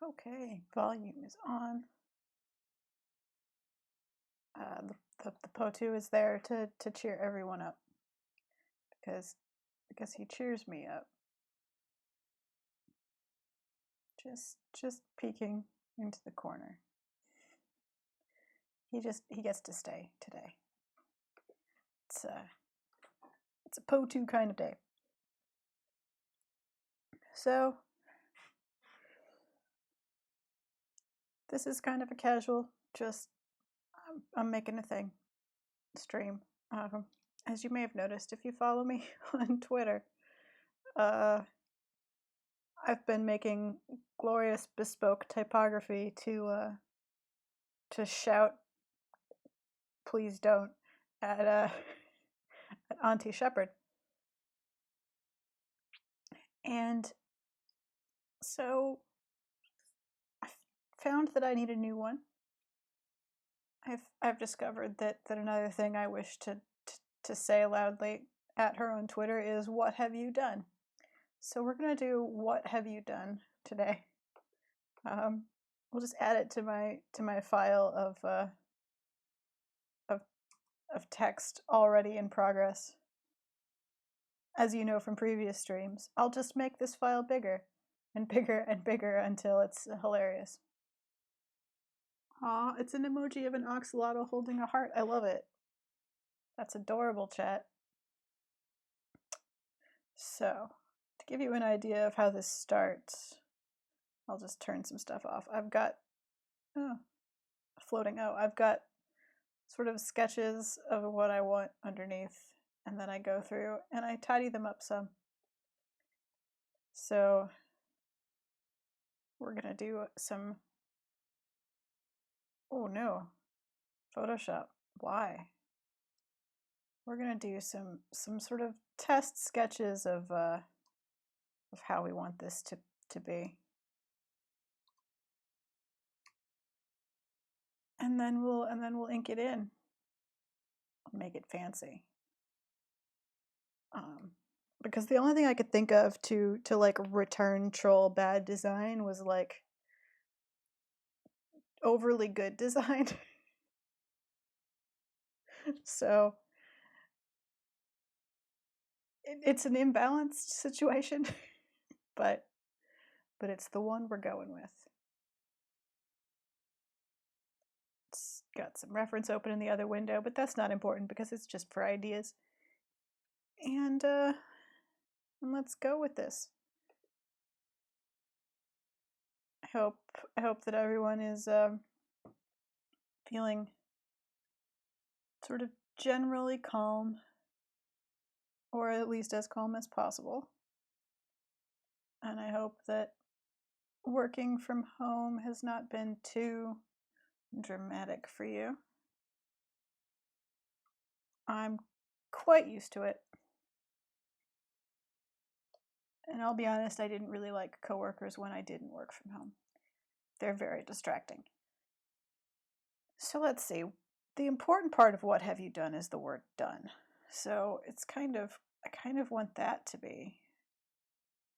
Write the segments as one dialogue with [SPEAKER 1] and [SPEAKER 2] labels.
[SPEAKER 1] Okay, volume is on. The Potu is there to cheer everyone up because he cheers me up. Just peeking into the corner. He gets to stay today. It's a Potu kind of day. So this is kind of a casual, just I'm making a thing stream. As you may have noticed if you follow me on Twitter, I've been making glorious bespoke typography to shout please don't at Auntie Shepherd. And so I found that I need a new one. I've discovered that another thing I wish to say loudly at her on Twitter is, what have you done? So we're gonna do what have you done today. We'll just add it to my file of text already in progress. As you know from previous streams, I'll just make this file bigger and bigger and bigger until it's hilarious. Aw, it's an emoji of an axolotl holding a heart. I love it. That's adorable, chat. So, to give you an idea of how this starts, I'll just turn some stuff off. I've got I've got sort of sketches of what I want underneath, and then I go through and I tidy them up some. So we're gonna do some, oh no, Photoshop, why? We're gonna do some sort of test sketches of how we want this to be. And then we'll ink it in. Make it fancy. Because the only thing I could think of to like return troll bad design was like overly good design. So it's an imbalanced situation, but it's the one we're going with. It's got some reference open in the other window, but that's not important because it's just for ideas. And let's go with this. I hope that everyone is feeling sort of generally calm, or at least as calm as possible. And I hope that working from home has not been too dramatic for you. I'm quite used to it. And I'll be honest, I didn't really like coworkers when I didn't work from home. They're very distracting. So let's see. The important part of what have you done is the word done. So it's I kind of want that to be,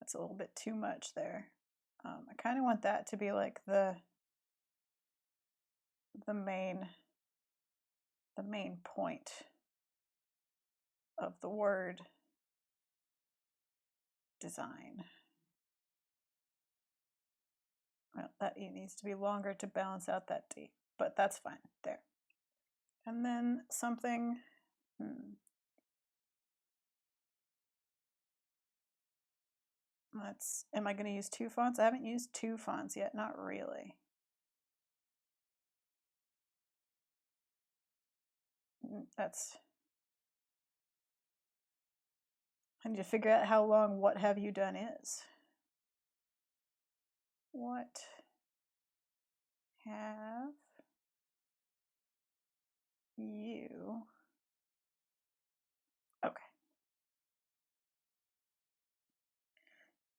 [SPEAKER 1] that's a little bit too much there. I kind of want that to be like the main point of the word design. Well, that E needs to be longer to balance out that D, but that's fine, there. And then something, am I gonna use two fonts? I haven't used two fonts yet, not really. I need to figure out how long what have you done is. What have you? Okay.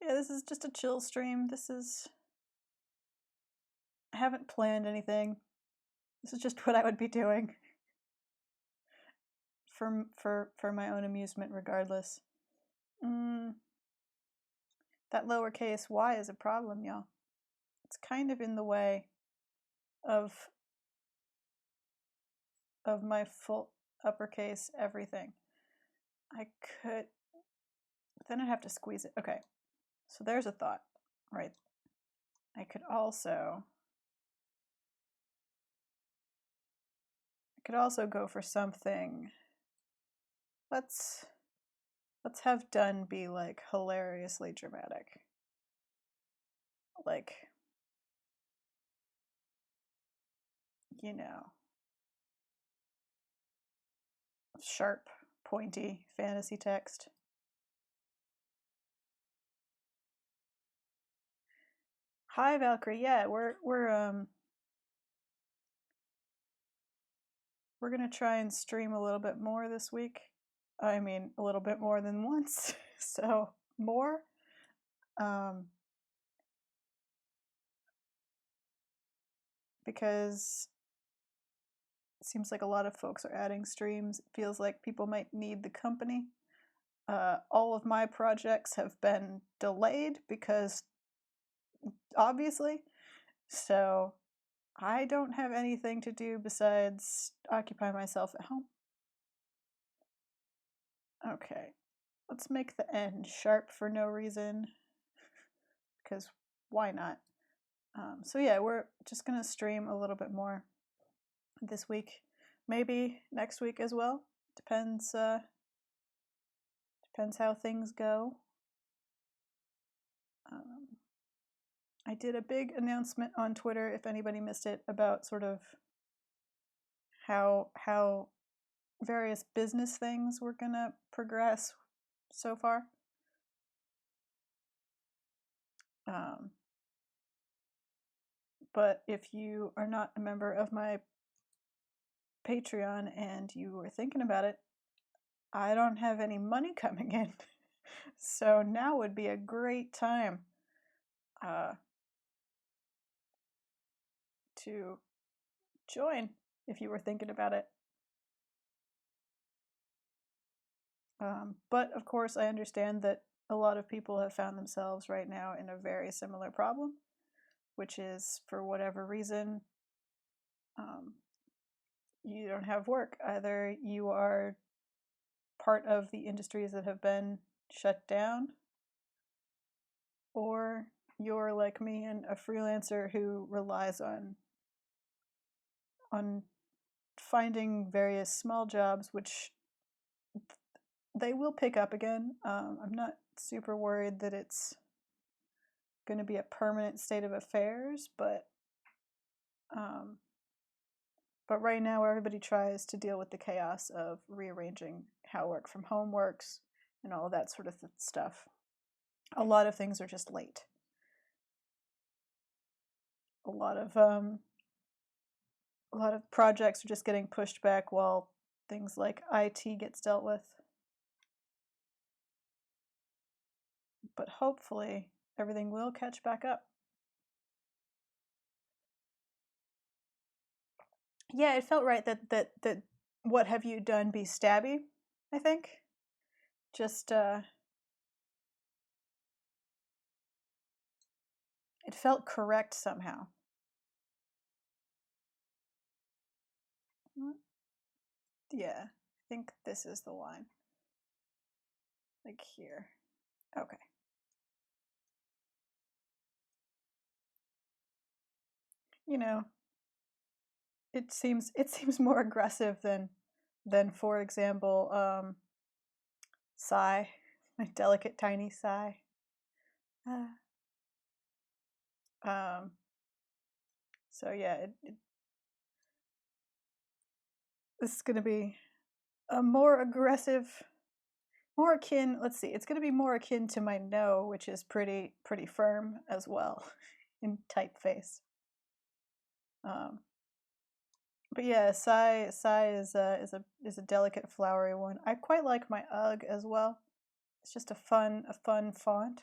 [SPEAKER 1] Yeah, this is just a chill stream. I haven't planned anything. This is just what I would be doing for my own amusement regardless. That lowercase y is a problem, y'all. It's kind of in the way of my full uppercase everything. I could, then I'd have to squeeze it. Okay, so there's a thought, right? I could also go for something. Let's have done be like hilariously dramatic. Like, you know, sharp, pointy fantasy text. Hi Valkyrie, yeah, we're gonna try and stream a little bit more this week. I mean, a little bit more than once, so more. Because it seems like a lot of folks are adding streams. It feels like people might need the company. All of my projects have been delayed because, obviously, so I don't have anything to do besides occupy myself at home. Okay, let's make the end sharp for no reason, because why not? So yeah, we're just gonna stream a little bit more this week, maybe next week as well. Depends how things go. I did a big announcement on Twitter, if anybody missed it, about sort of how various business things were gonna progress so far. But if you are not a member of my Patreon and you were thinking about it, I don't have any money coming in. So now would be a great time to join if you were thinking about it. But of course, I understand that a lot of people have found themselves right now in a very similar problem, which is, for whatever reason, you don't have work. Either you are part of the industries that have been shut down, or you're like me and a freelancer who relies on finding various small jobs, which they will pick up again. I'm not super worried that it's going to be a permanent state of affairs, but right now everybody tries to deal with the chaos of rearranging how work from home works and all of that sort of stuff. A lot of things are just late. A lot of projects are just getting pushed back while things like IT gets dealt with. But hopefully everything will catch back up. Yeah, it felt right that what have you done be stabby, I think. Just it felt correct somehow. Yeah, I think this is the line. Like here. Okay. You know, it seems more aggressive than for example, sigh, my delicate tiny sigh. So yeah, this is gonna be a more aggressive, more akin. Let's see, it's gonna be more akin to my no, which is pretty firm as well, in typeface. But yeah, sigh is a delicate flowery one. I quite like my UGG as well. It's just a fun font.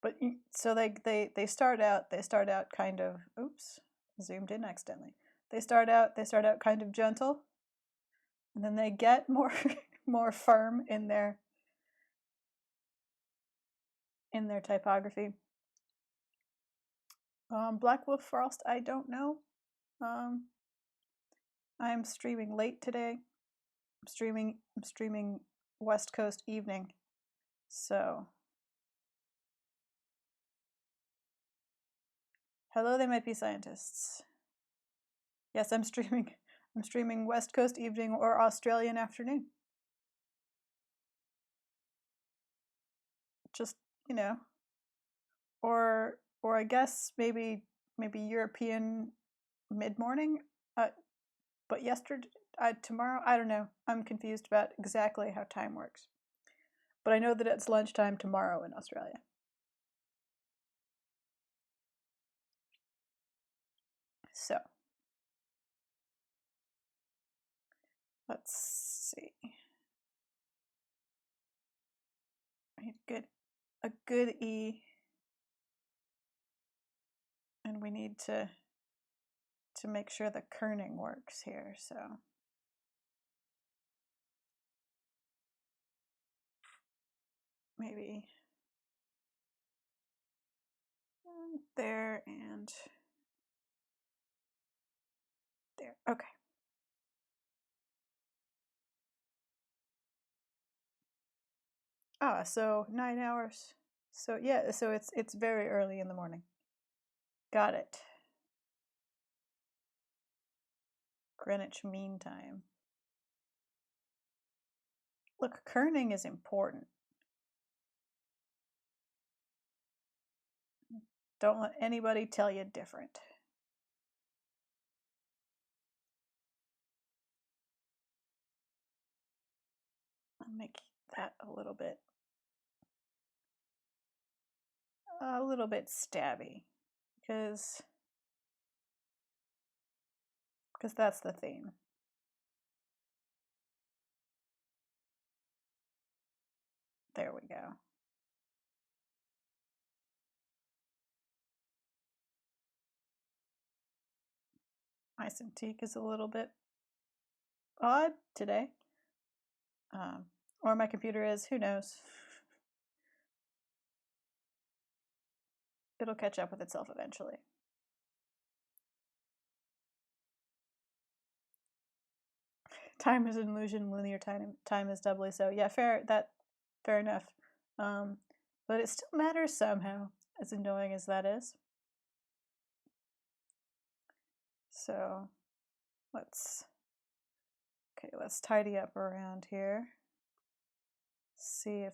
[SPEAKER 1] But so they start out kind of, oops, zoomed in accidentally. They start out kind of gentle, and then they get more more firm in their in their typography. Black Wolf Frost, I don't know. I'm streaming late today. I'm streaming West Coast evening. So hello, they might be scientists. Yes, I'm streaming West Coast evening or Australian afternoon. Just, you know, or I guess maybe European mid-morning. But yesterday, tomorrow, I don't know. I'm confused about exactly how time works. But I know that it's lunchtime tomorrow in Australia. So let's see. I need a good E, and we need to make sure the kerning works here. So maybe there and there. Okay. Ah, so 9 hours. So yeah, so it's very early in the morning. Got it. Greenwich Mean Time. Look, kerning is important. Don't let anybody tell you different. I'll make that a little bit stabby because that's the theme. There we go. My Cintiq is a little bit odd today. Or my computer is, who knows? It'll catch up with itself eventually. Time is an illusion, linear time is doubly so. Yeah, fair enough. But it still matters somehow, as annoying as that is. So let's tidy up around here. See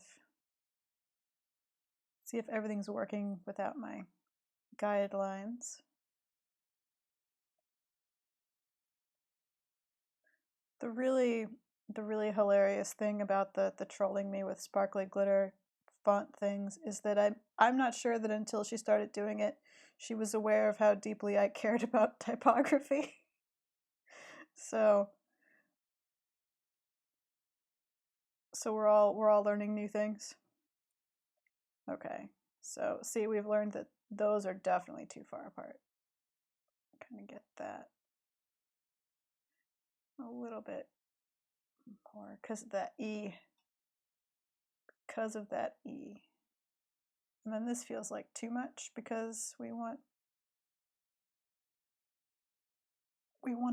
[SPEAKER 1] if everything's working without my guidelines. The really hilarious thing about the trolling me with sparkly glitter font things is that I'm not sure that until she started doing it, she was aware of how deeply I cared about typography. So we're all learning new things. Okay. So see, we've learned that those are definitely too far apart. Kind of get that a little bit more because of that E. Because of that E. And then this feels like too much because we want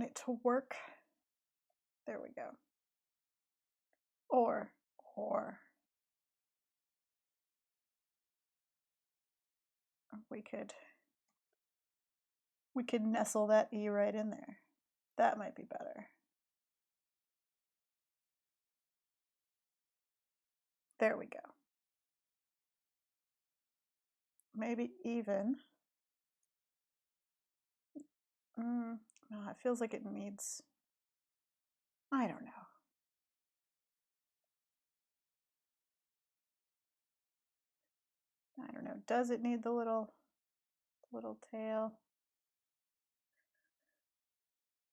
[SPEAKER 1] it to work. There we go. Or we could nestle that E right in there. That might be better. There we go. Maybe even. No, it feels like it needs. I don't know. I don't know. Does it need the little tail?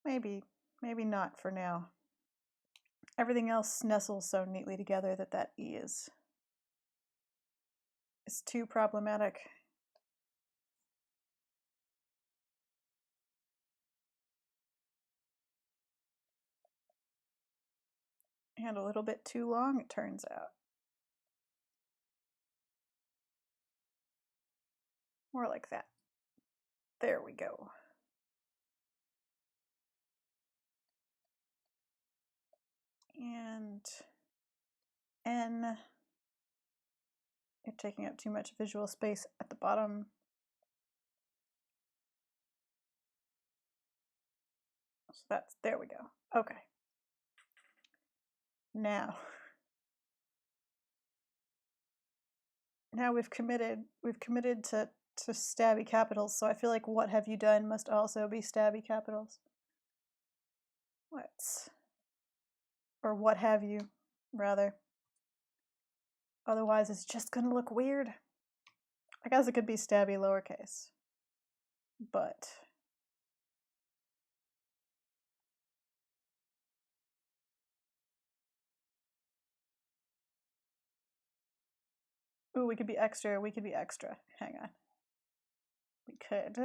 [SPEAKER 1] Maybe not for now. Everything else nestles so neatly together that E is too problematic. And a little bit too long, it turns out. More like that. There we go. And N, you're taking up too much visual space at the bottom. So that's, there we go. Okay. Now we've committed to stabby capitals, so I feel like what have you done must also be stabby capitals. Or what have you, rather. Otherwise it's just gonna look weird. I guess it could be stabby lowercase, but ooh, we could be extra. Hang on. We could.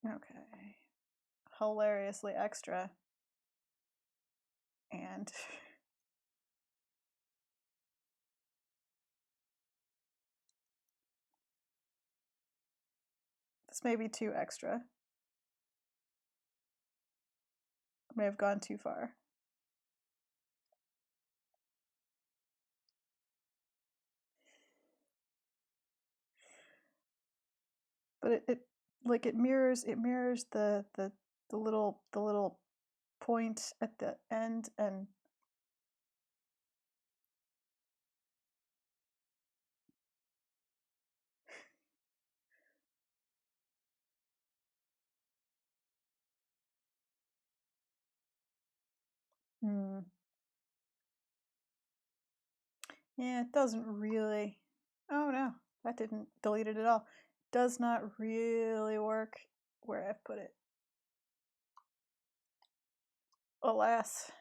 [SPEAKER 1] Okay. Hilariously extra. And this may be too extra. I may have gone too far. But it mirrors the little point at the end, and yeah, it doesn't really. Oh no, that didn't delete it at all. Does not really work where I've put it. Alas.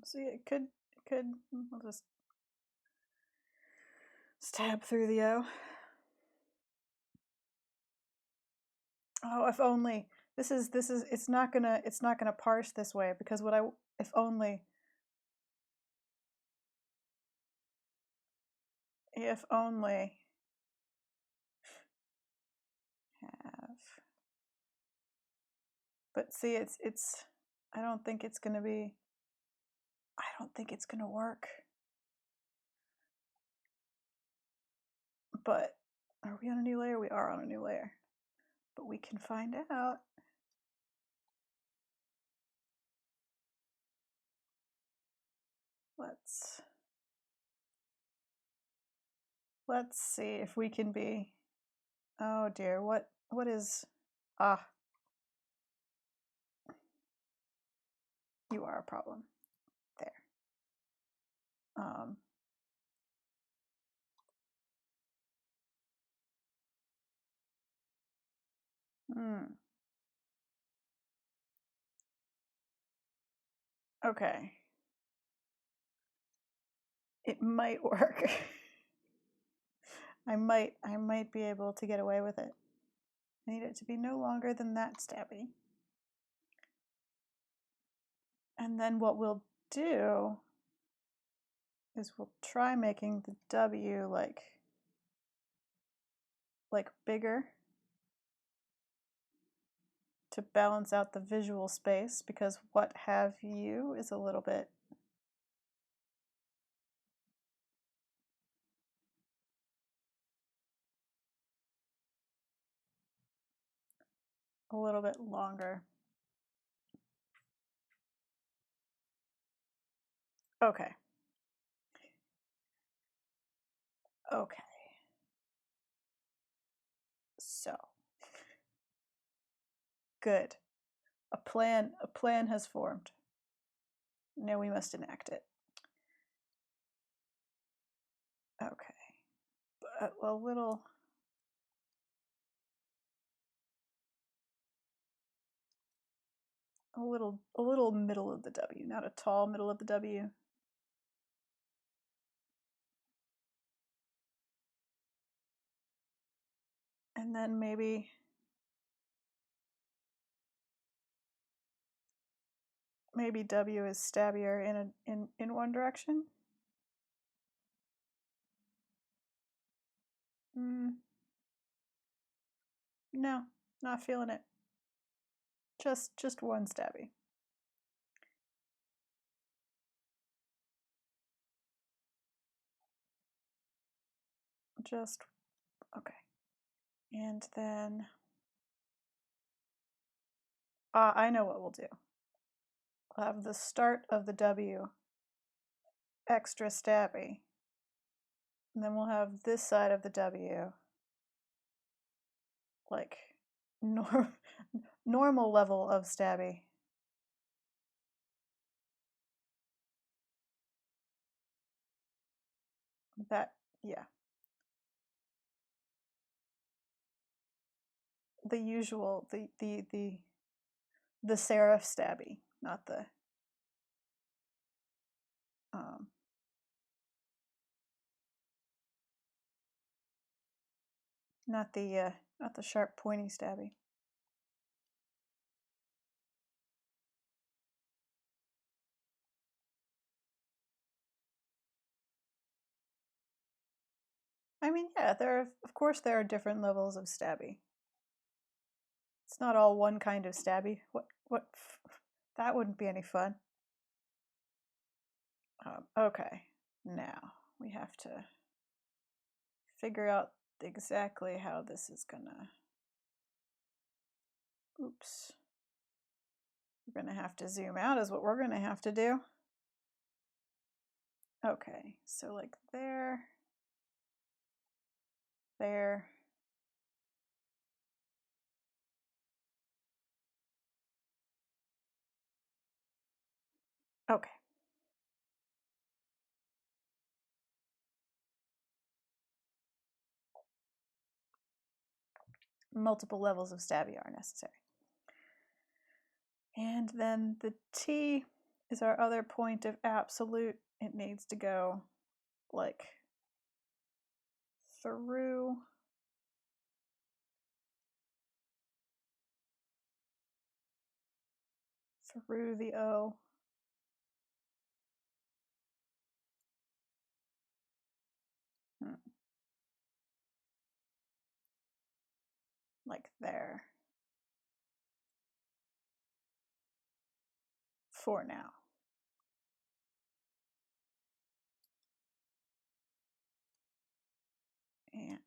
[SPEAKER 1] So yeah, it could. I'll just stab through the O. Oh, if only. This is. It's not gonna parse this way, because if only have. But see, it's. I don't think it's gonna work. But are we on a new layer? We are on a new layer. But we can find out. Let's see if we can be. Oh dear, what is. You are a problem. There. Okay. It might work. I might be able to get away with it. I need it to be no longer than that stabby. And then what we'll do is we'll try making the W like bigger to balance out the visual space, because what have you is a little bit longer. Okay. So good. A plan has formed. Now we must enact it. Okay. But a little middle of the W, not a tall middle of the W. And then maybe W is stabbier in one direction. No, not feeling it. Just one stabby. Just okay. And then I know what we'll do. We'll have the start of the W extra stabby. And then we'll have this side of the W like normal level of stabby. That, yeah. The usual, the serif stabby, not the not the sharp pointy stabby. I mean, yeah, of course there are different levels of stabby. It's not all one kind of stabby. What? That wouldn't be any fun. Okay, now we have to figure out exactly how this is gonna. Oops. We're gonna have to zoom out is what we're gonna have to do. Okay, so like there. Okay. Multiple levels of stabby are necessary. And then the T is our other point of absolute. It needs to go like through the O. Like there. For now. And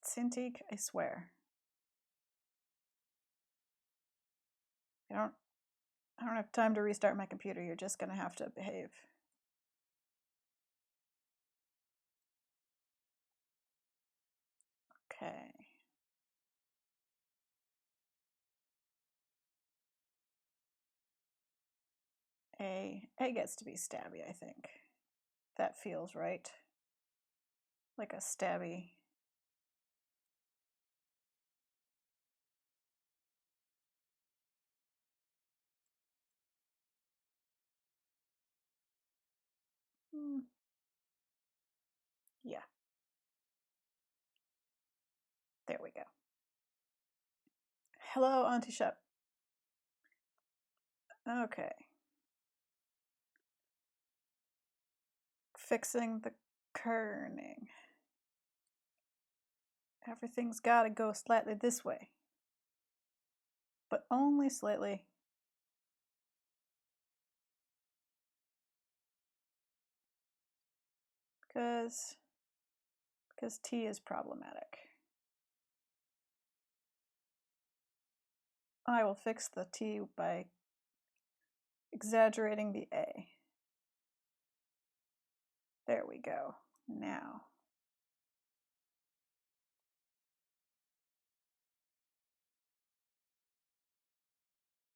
[SPEAKER 1] Cintiq, I swear. I don't have time to restart my computer. You're just gonna have to behave. Okay. A gets to be stabby, I think. That feels right. Like a stabby. Yeah. There we go. Hello, Auntie Shep. Okay. Fixing the kerning. Everything's gotta go slightly this way. But only slightly. Because T is problematic. I will fix the T by exaggerating the A. There we go. Now.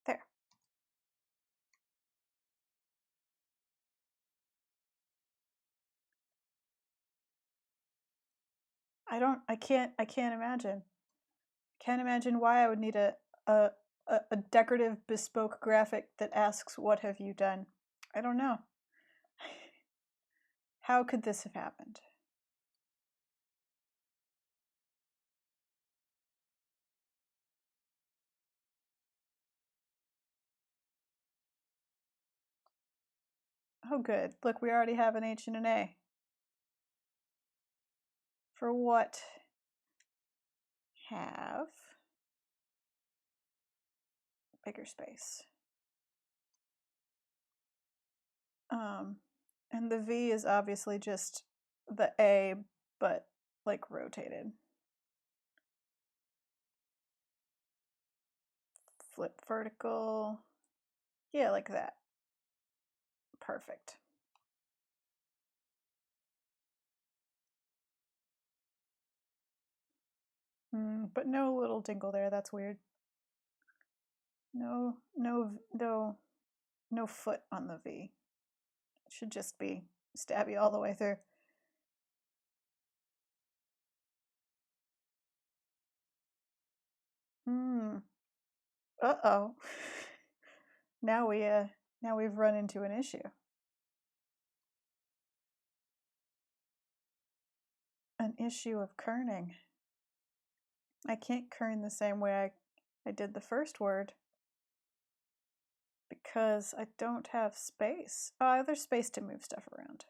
[SPEAKER 1] There. I can't imagine. Can't imagine why I would need a decorative bespoke graphic that asks, what have you done? I don't know. How could this have happened? Oh, good. Look, we already have an H and an A. For what? Have bigger space. And the V is obviously just the A, but like rotated. Flip vertical. Yeah, like that. Perfect. But no little dingle there. That's weird. No foot on the V. It should just be stabby all the way through. Uh-oh. Now we've run into an issue. An issue of kerning. I can't kern the same way I did the first word because I don't have space. There's space to move stuff around.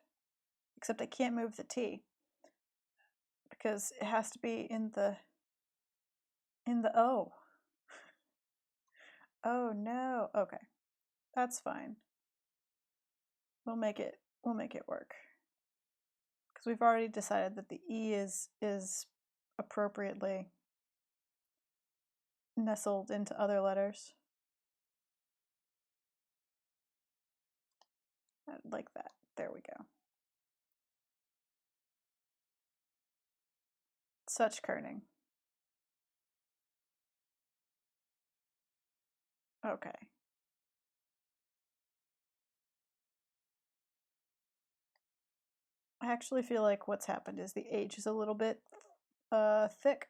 [SPEAKER 1] Except I can't move the T because it has to be in the O. Oh no. Okay. That's fine. We'll make it work. Because we've already decided that the E is appropriately nestled into other letters. Like that. There we go. Such kerning. Okay. I actually feel like what's happened is the H is a little bit thick.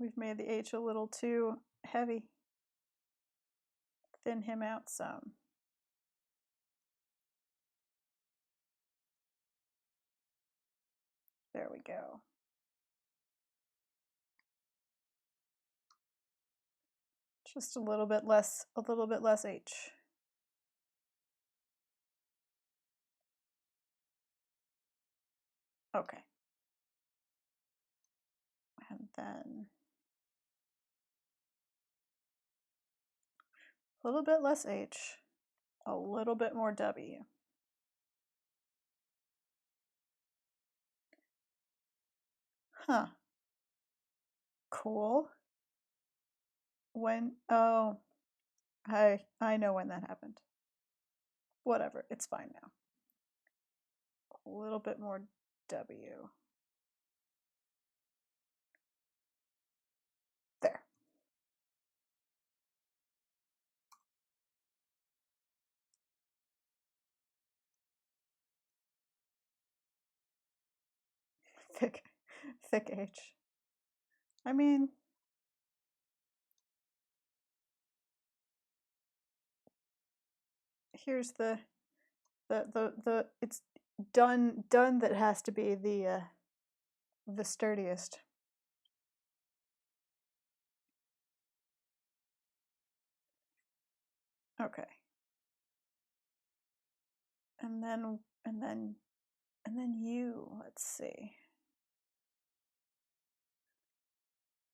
[SPEAKER 1] We've made the H a little too heavy. Thin him out some. There we go. Just a little bit less H. Okay. And then a little bit less H, a little bit more W. Huh. Cool. When, oh, I know when that happened. Whatever, it's fine now. A little bit more W. There. Thick H. I mean, here's the it's done that has to be the sturdiest. Okay. And then U, let's see.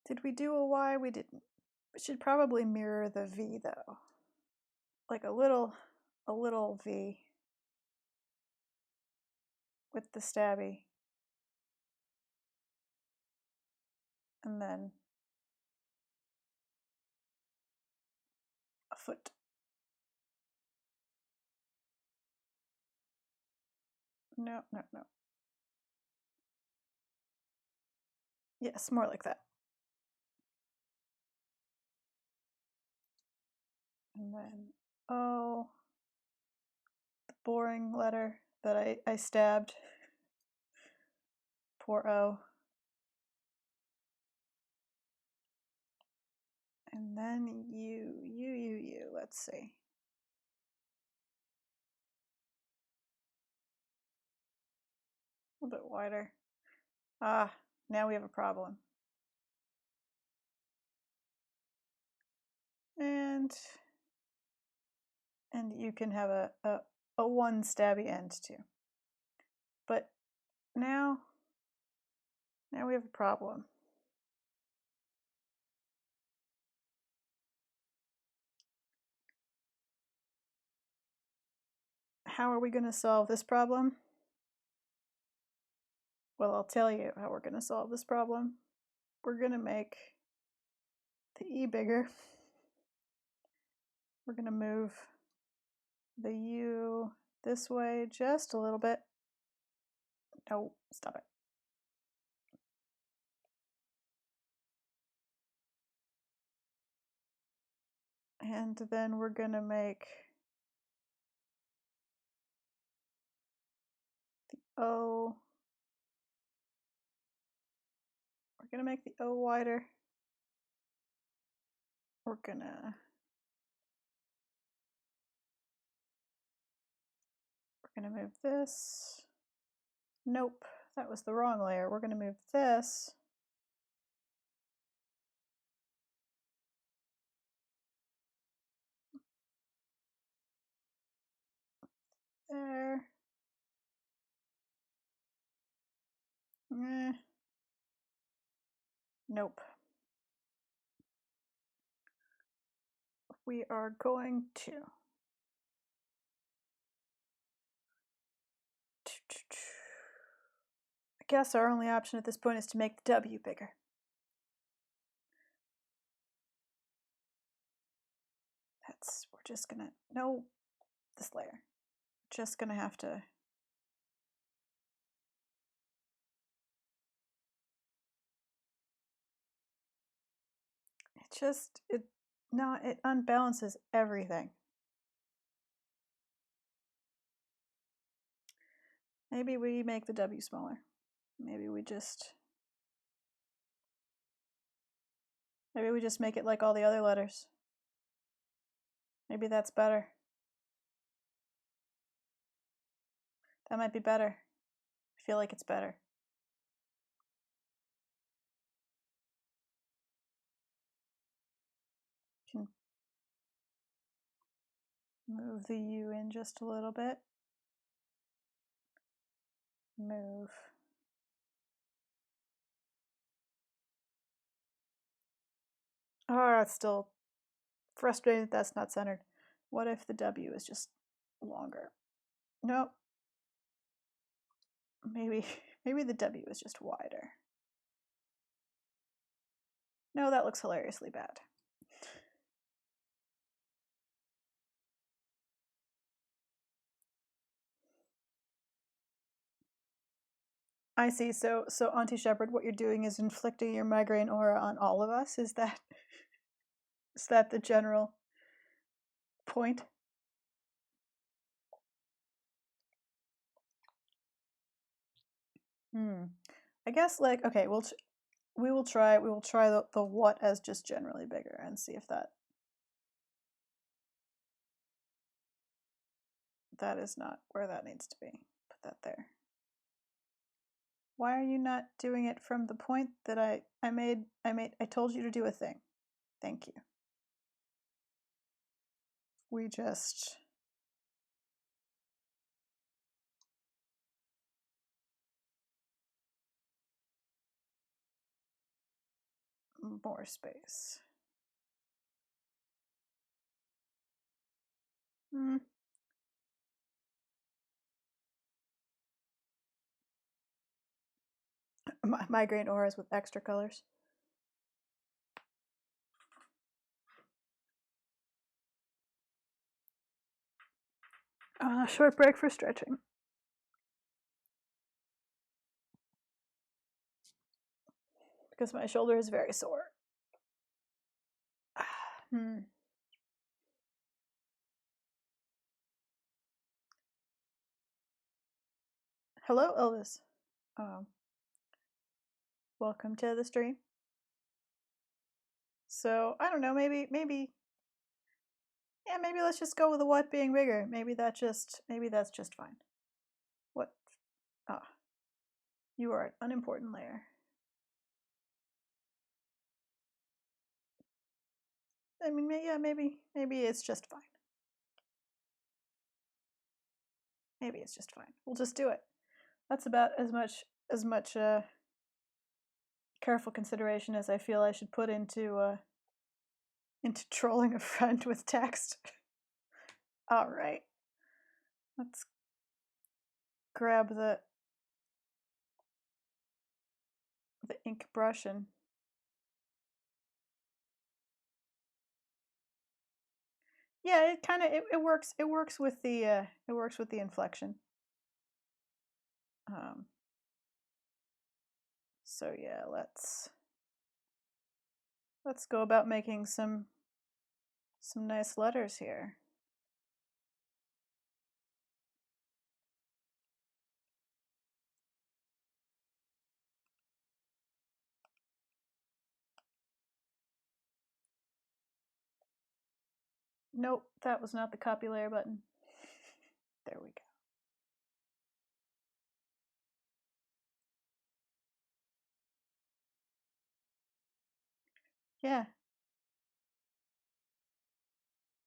[SPEAKER 1] Did we do a Y? We didn't. It should probably mirror the V though. Like a little V with the stabby. And then a foot. No. Yes, more like that. And then O, the boring letter that I stabbed. Poor O. And then U. Let's see. A little bit wider. Now we have a problem. And And you can have a one stabby end too. But now we have a problem. How are we going to solve this problem? Well, I'll tell you how we're going to solve this problem. We're going to make the E bigger. We're going to move the U this way just a little bit. No, stop it. And then we're going to make the O. We're going to make the O wider. We're going to move this. Nope, that was the wrong layer. We're going to move this. There. Nope. We are going to I guess our only option at this point is to make the W bigger. We're just gonna, no, this layer. Just gonna have to it unbalances everything. Maybe we make the W smaller. Maybe we just make it like all the other letters. Maybe that's better. That might be better. I feel like it's better. Can move the U in just a little bit. Move. Oh, it's still frustrating that that's not centered. What if the W is just longer? Nope. Maybe the W is just wider. No, that looks hilariously bad. I see. So Auntie Shepherd, what you're doing is inflicting your migraine aura on all of us. Is that the general point? I guess like okay, we will try the what as just generally bigger and see if that is not where that needs to be. Put that there. Why are you not doing it from the point that I told you to do a thing. Thank you. We just more space. Migraine auras with extra colors. Short break for stretching. Because my shoulder is very sore. Hello, Elvis. Welcome to the stream. So I don't know. Maybe let's just go with the what being bigger. Maybe that's just fine. What? You are an unimportant layer. I mean, yeah, maybe it's just fine. Maybe it's just fine. We'll just do it. That's about as much careful consideration as I feel I should put into trolling a friend with text. All right. Let's grab the ink brush and yeah, it kind of it works. It works with the inflection. So yeah, let's go about making some nice letters here. Nope, that was not the copy layer button. There we go. Yeah.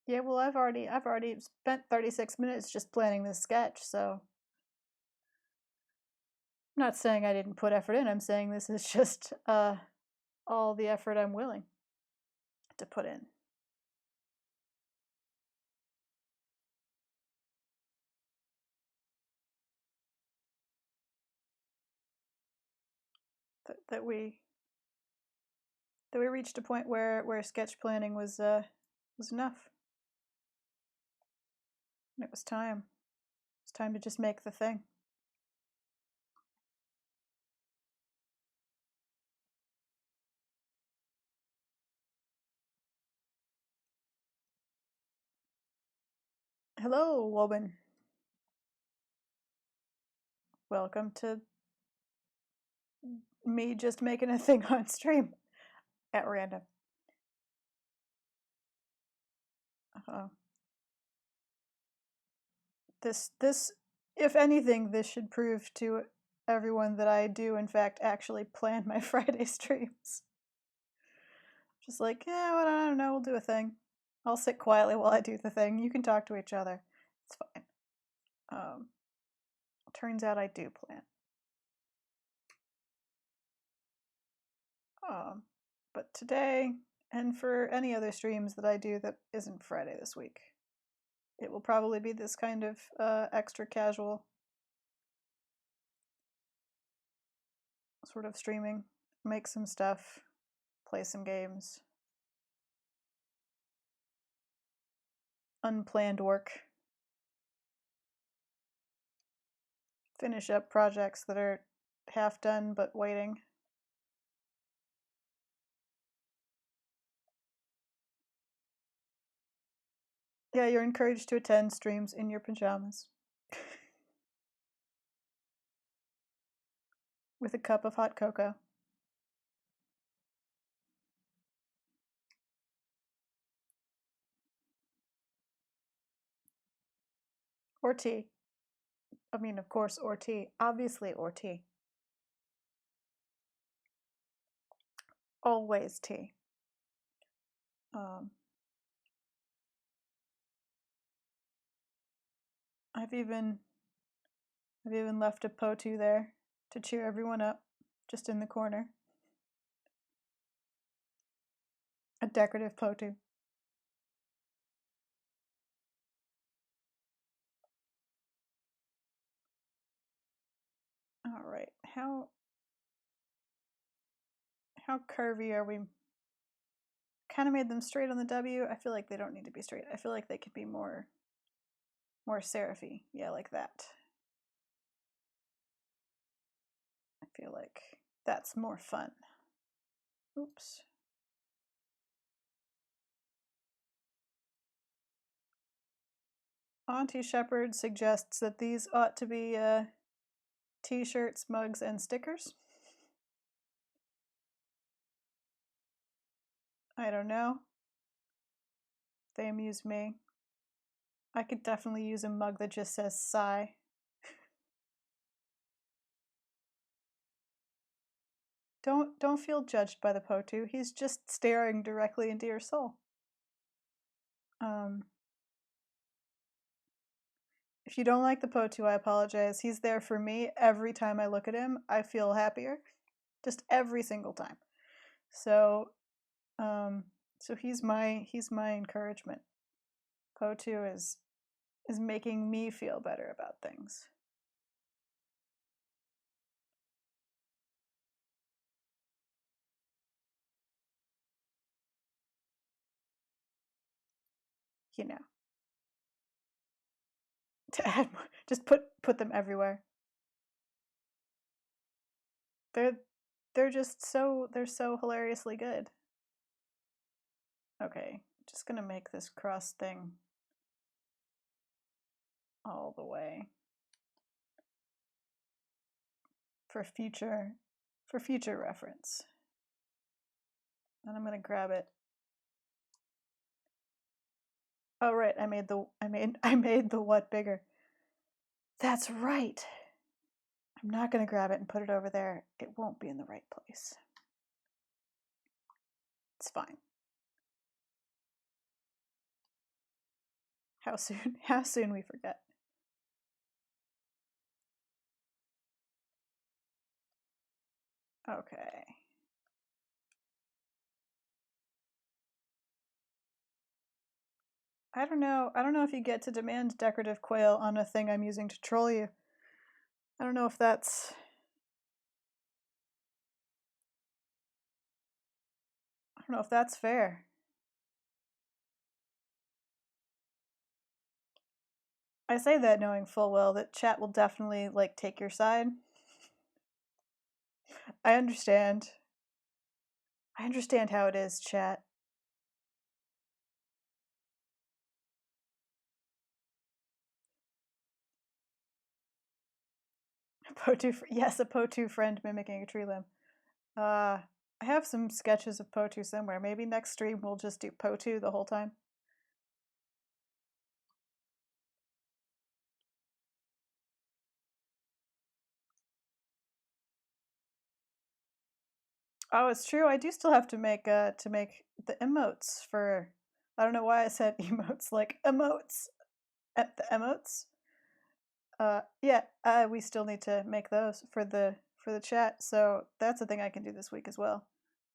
[SPEAKER 1] Yeah, well, I've already spent 36 minutes just planning this sketch, so I'm not saying I didn't put effort in. I'm saying this is just all the effort I'm willing to put in. That we reached a point where sketch planning was enough. And it was time. It was time to just make the thing. Hello, woman. Welcome to me just making a thing on stream at random. This, if anything, this should prove to everyone that I do, in fact, actually plan my Friday streams. Just like, yeah, well, I don't know, we'll do a thing. I'll sit quietly while I do the thing. You can talk to each other. It's fine. Turns out I do plan. But today, and for any other streams that I do that isn't Friday this week, it will probably be this kind of extra casual sort of streaming. Make some stuff, play some games. Unplanned work. Finish up projects that are half done but waiting. Yeah, you're encouraged to attend streams in your pajamas. With a cup of hot cocoa. Or tea. I mean, of course, or tea. Obviously, or tea. Always tea. I've even left a potu there to cheer everyone up, just in the corner. A decorative potu. All right, how curvy are we? Kind of made them straight on the W. I feel like they don't need to be straight. I feel like they could be more serify. Yeah, like that. I feel like that's more fun. Oops. Auntie Shepherd suggests that these ought to be t-shirts, mugs, and stickers. I don't know. They amuse me. I could definitely use a mug that just says sigh. Don't feel judged by the potu. He's just staring directly into your soul. If you don't like the Potu, I apologize. He's there for me. Every time I look at him, I feel happier. Just every single time. So, so he's my encouragement. Potu is making me feel better about things. You know, to add more, just put them everywhere. They're just they're so hilariously good. Okay, just gonna make this cross thing all the way for future reference. And I'm gonna grab it. Oh right, I made the what bigger. That's right. I'm not gonna grab it and put it over there. It won't be in the right place. It's fine. How soon we forget. Okay. I don't know if you get to demand decorative quail on a thing I'm using to troll you. I don't know if that's fair. I say that knowing full well that chat will definitely like take your side. I understand. I understand how it is, chat. Yes, a Potu friend mimicking a tree limb. I have some sketches of Potu somewhere. Maybe next stream we'll just do Potu the whole time. Oh, it's true. I do still have to make the emotes for. I don't know why I said emotes, like emotes. The emotes. Yeah. We still need to make those for the chat. So that's a thing I can do this week as well.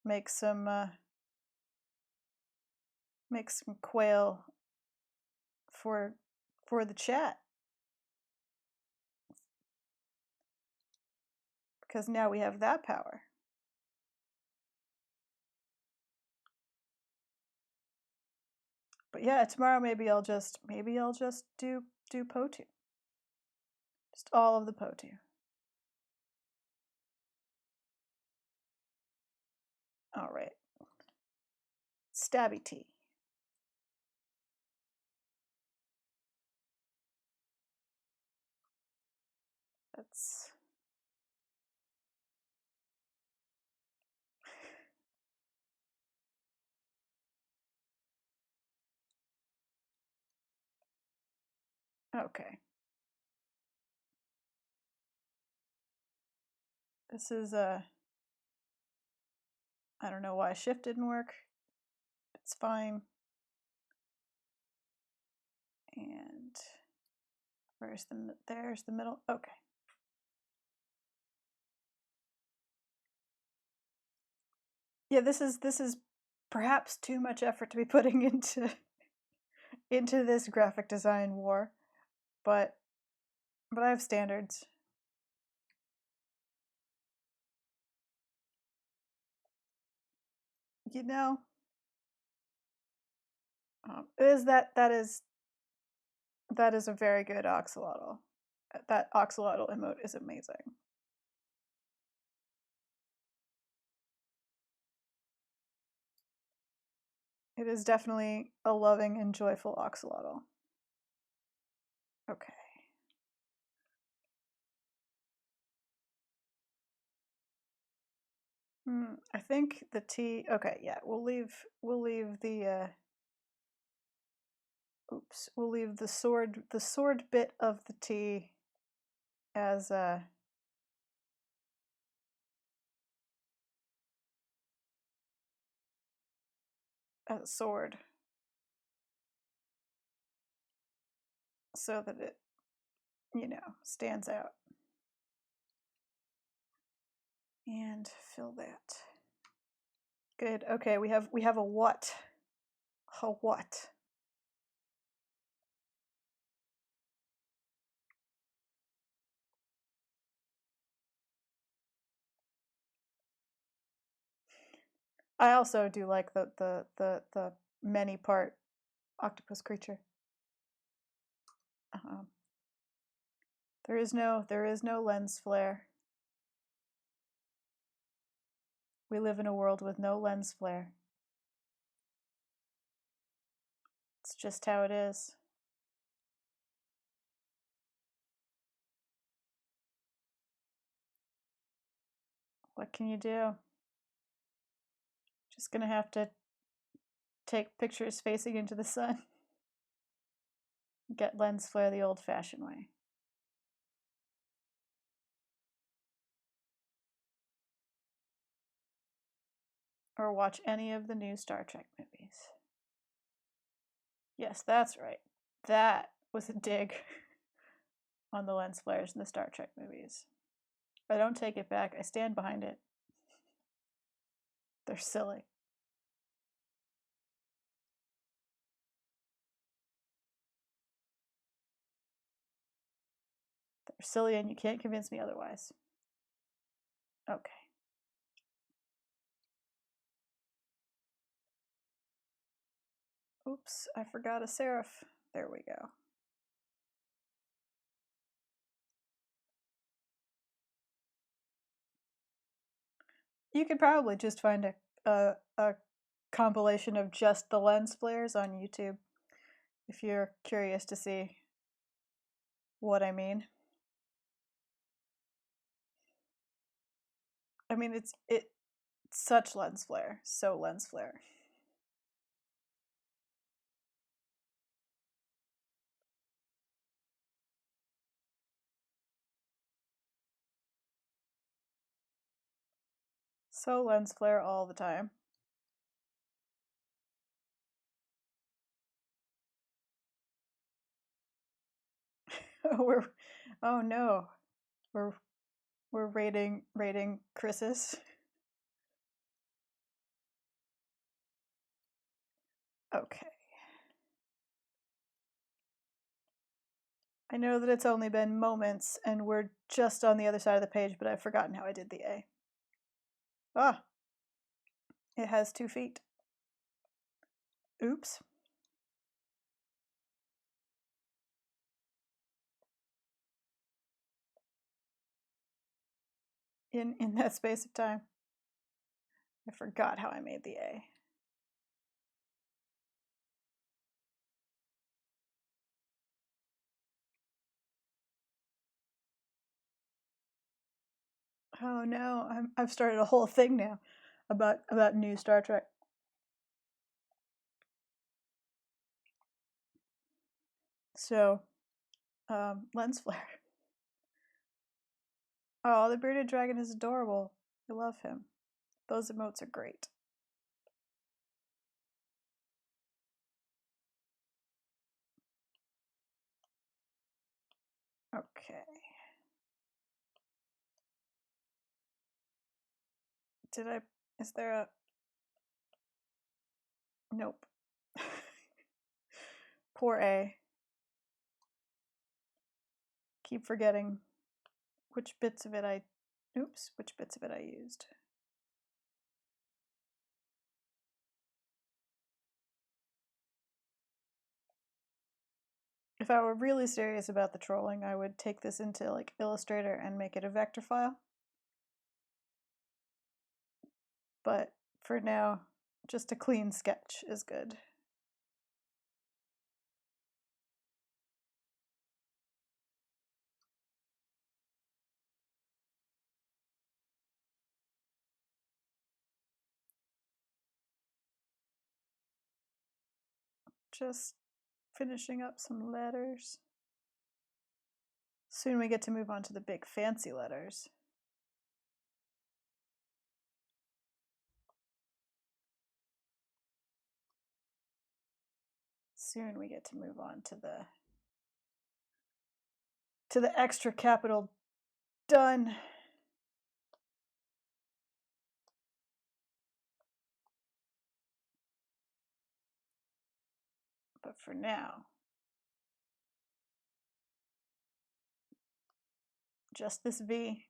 [SPEAKER 1] Make some quail for the chat, because now we have that power. But yeah, tomorrow maybe I'll just do Potu. Just all of the Potu. All right. Stabby tea. That's okay. This is I don't know why shift didn't work. It's fine. And there's the middle. Okay. Yeah, this is perhaps too much effort to be putting into this graphic design war, but I have standards. You know, that is a very good axolotl. That axolotl emote is amazing. It is definitely a loving and joyful axolotl. Okay. I think the T. Okay, yeah, we'll leave the. Oops, we'll leave the sword bit of the T as a sword, so that you know, stands out. And fill that. Good. Okay, we have a what. A what. I also do like the many part octopus creature. There is no lens flare. We live in a world with no lens flare. It's just how it is. What can you do? Just gonna have to take pictures facing into the sun. Get lens flare the old-fashioned way. Or watch any of the new Star Trek movies. Yes, that's right. That was a dig on the lens flares in the Star Trek movies. I don't take it back. I stand behind it. They're silly. They're silly and you can't convince me otherwise. Okay. Oops, I forgot a serif. There we go. You could probably just find a compilation of just the lens flares on YouTube if you're curious to see what I mean. I mean, it's such lens flare, so lens flare. So lens flare all the time. Oh no, we're rating Chris's. Okay. I know that it's only been moments and we're just on the other side of the page, but I've forgotten how I did the A. Ah, it has 2 feet. Oops. In that space of time. I forgot how I made the A. Oh no, I've started a whole thing now about new Star Trek. So, lens flare. Oh, the bearded dragon is adorable. I love him. Those emotes are great. Okay. Is there a... Nope. Poor A. Keep forgetting which bits of it I used. If I were really serious about the trolling, I would take this into like Illustrator and make it a vector file. But for now, just a clean sketch is good. Just finishing up some letters. Soon we get to move on to the big fancy letters. Soon we get to move on to to the extra capital done. But for now, just this V.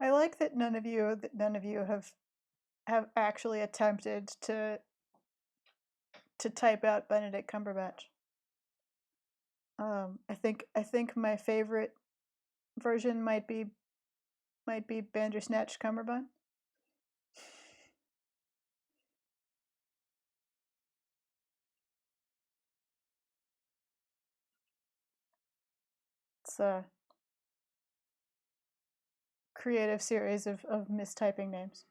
[SPEAKER 1] I like that none of you have actually attempted to type out Benedict Cumberbatch. I think my favorite version might be Bandersnatch Cumberbun. It's a creative series of mistyping names.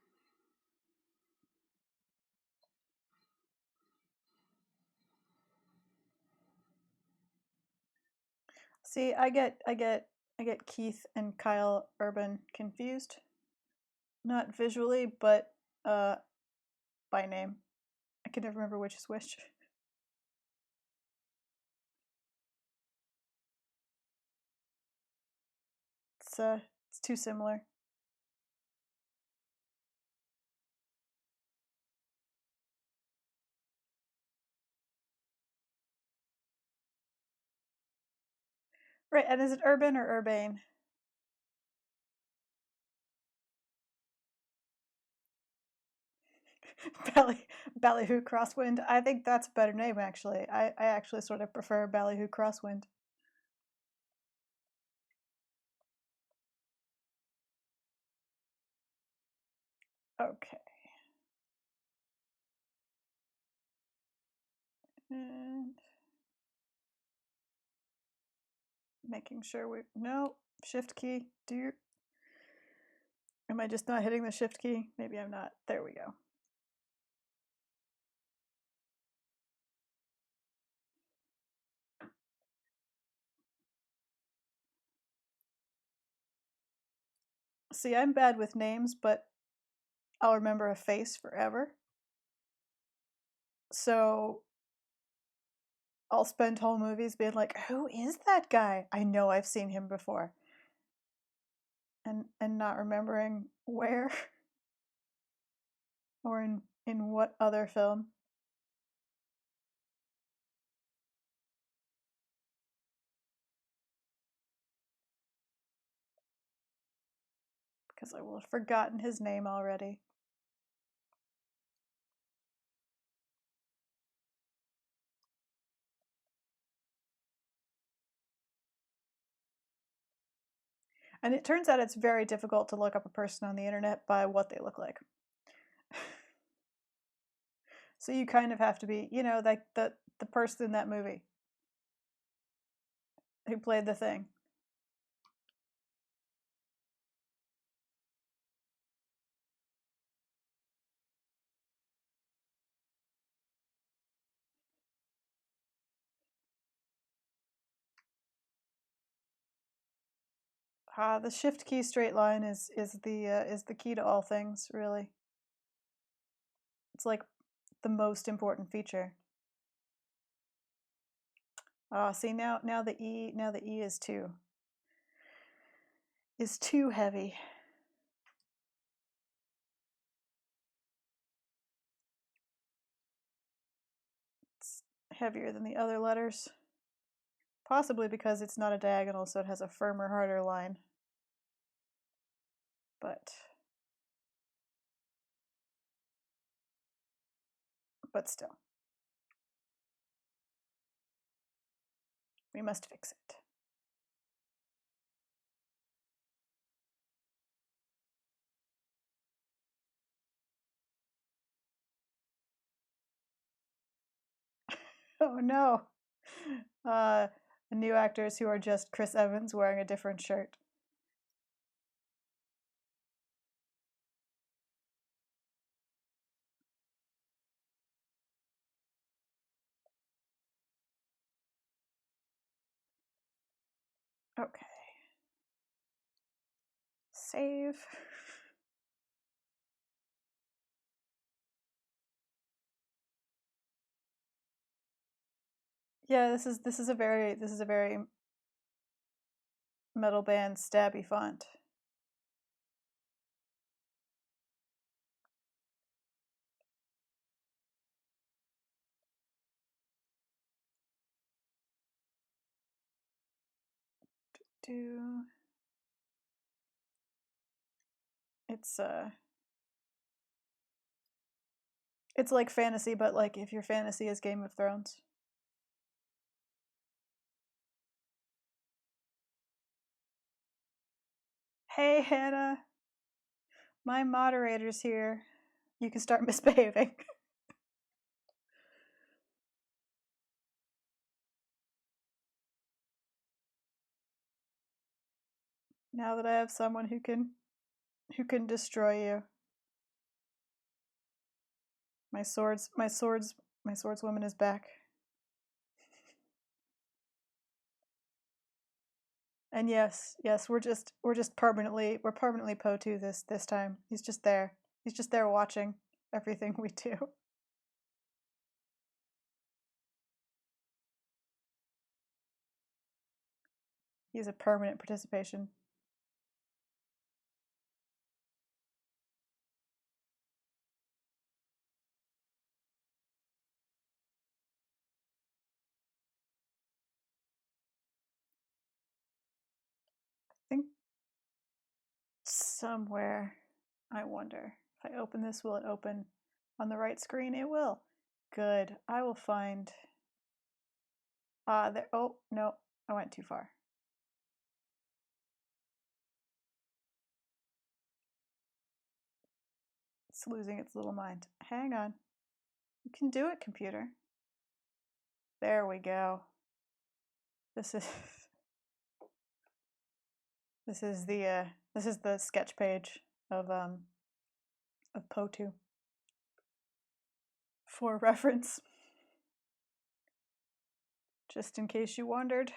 [SPEAKER 1] See, I get Keith and Kyle Urban confused. Not visually, but by name. I can never remember which is which. It's too similar. Right, and is it urban or urbane? Ballyhoo Crosswind. I think that's a better name, actually. I actually sort of prefer Ballyhoo Crosswind. Okay. And making sure we... No, shift key. Am I just not hitting the shift key? Maybe I'm not. There we go. See, I'm bad with names, but I'll remember a face forever. So I'll spend whole movies being like, who is that guy? I know I've seen him before. And not remembering where or in what other film. Because I will have forgotten his name already. And it turns out it's very difficult to look up a person on the internet by what they look like. So you kind of have to be, like the person in that movie who played the thing. The shift key straight line is the key to all things, really. It's like the most important feature. See now the E is too heavy. It's heavier than the other letters. Possibly because it's not a diagonal, so it has a firmer, harder line. But still. We must fix it. Oh no. New actors who are just Chris Evans wearing a different shirt. Okay. Save. Yeah, this is a very metal band stabby font. Do it's it's like fantasy, but like if your fantasy is Game of Thrones. Hey Hannah, my moderator's here. You can start misbehaving. Now that I have someone who can destroy you. My swordswoman is back. And yes, we're permanently Po2 this time. He's just there. He's just there watching everything we do. He's a permanent participation. I think somewhere, I wonder, if I open this, will it open on the right screen? It will. Good. I will find there. Oh no, I went too far. It's losing its little mind. Hang on. You can do it, computer. There we go. This is this is the sketch page of Po2 for reference, just in case you wondered.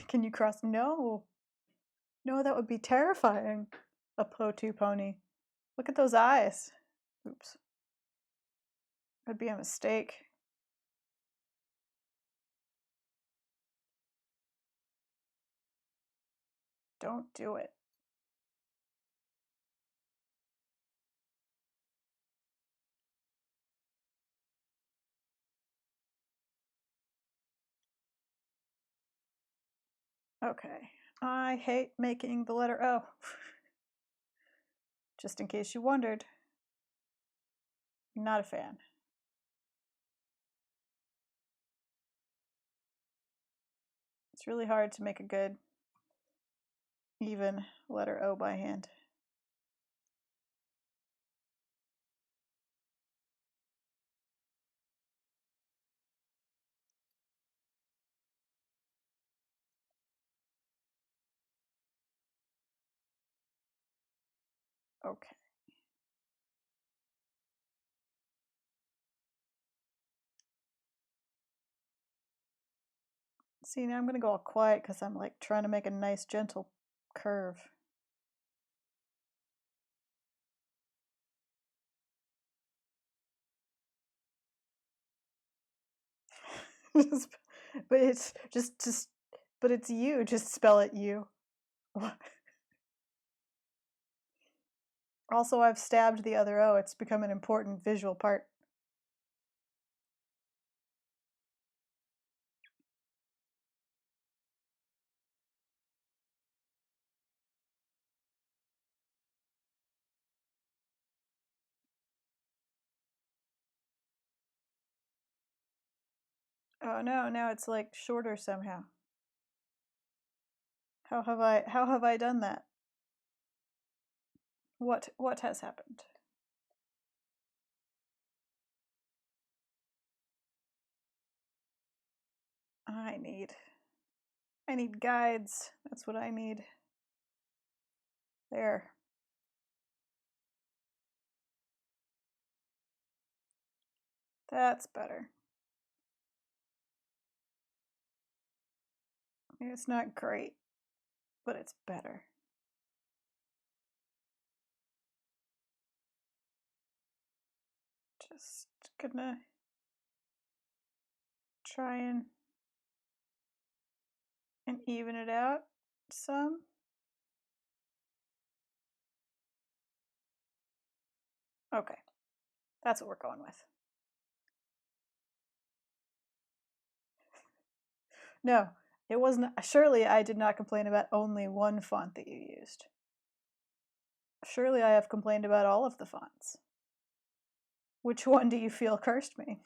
[SPEAKER 1] Can you cross? No, that would be terrifying. A Po2 pony. Look at those eyes. Oops. That'd be a mistake. Don't do it. Okay. I hate making the letter O. Just in case you wondered. Not a fan. It's really hard to make a good, even letter O by hand. Okay. See, now I'm going to go all quiet because I'm like trying to make a nice gentle curve. But it's but it's you. Just spell it you. Also, I've stabbed the other O. It's become an important visual part. Oh no, now it's like shorter somehow. How have I done that? What has happened? I need guides. That's what I need. There. That's better. It's not great, but it's better. Just gonna try and even it out some. Okay, that's what we're going with. No, it wasn't. Surely I did not complain about only one font that you used. Surely I have complained about all of the fonts. Which one do you feel cursed me?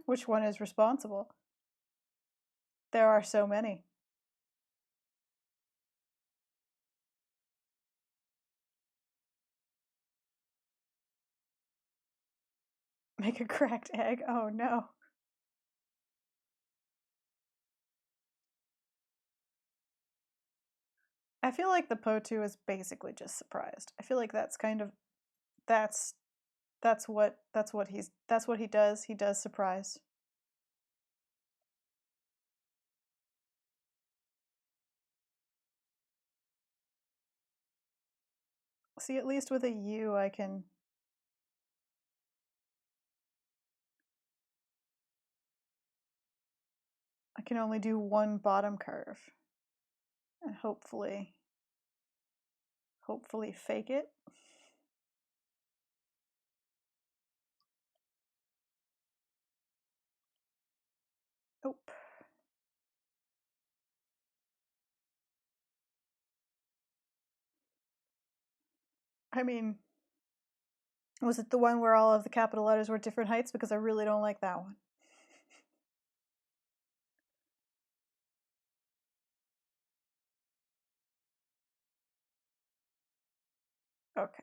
[SPEAKER 1] Which one is responsible? There are so many. Make a cracked egg? Oh no. I feel like the POTU is basically just surprised. I feel like that's kind of that's what he does. He does surprise. See, at least with a U I can only do one bottom curve. And hopefully fake it. Nope. I mean, was it the one where all of the capital letters were different heights? Because I really don't like that one. Okay.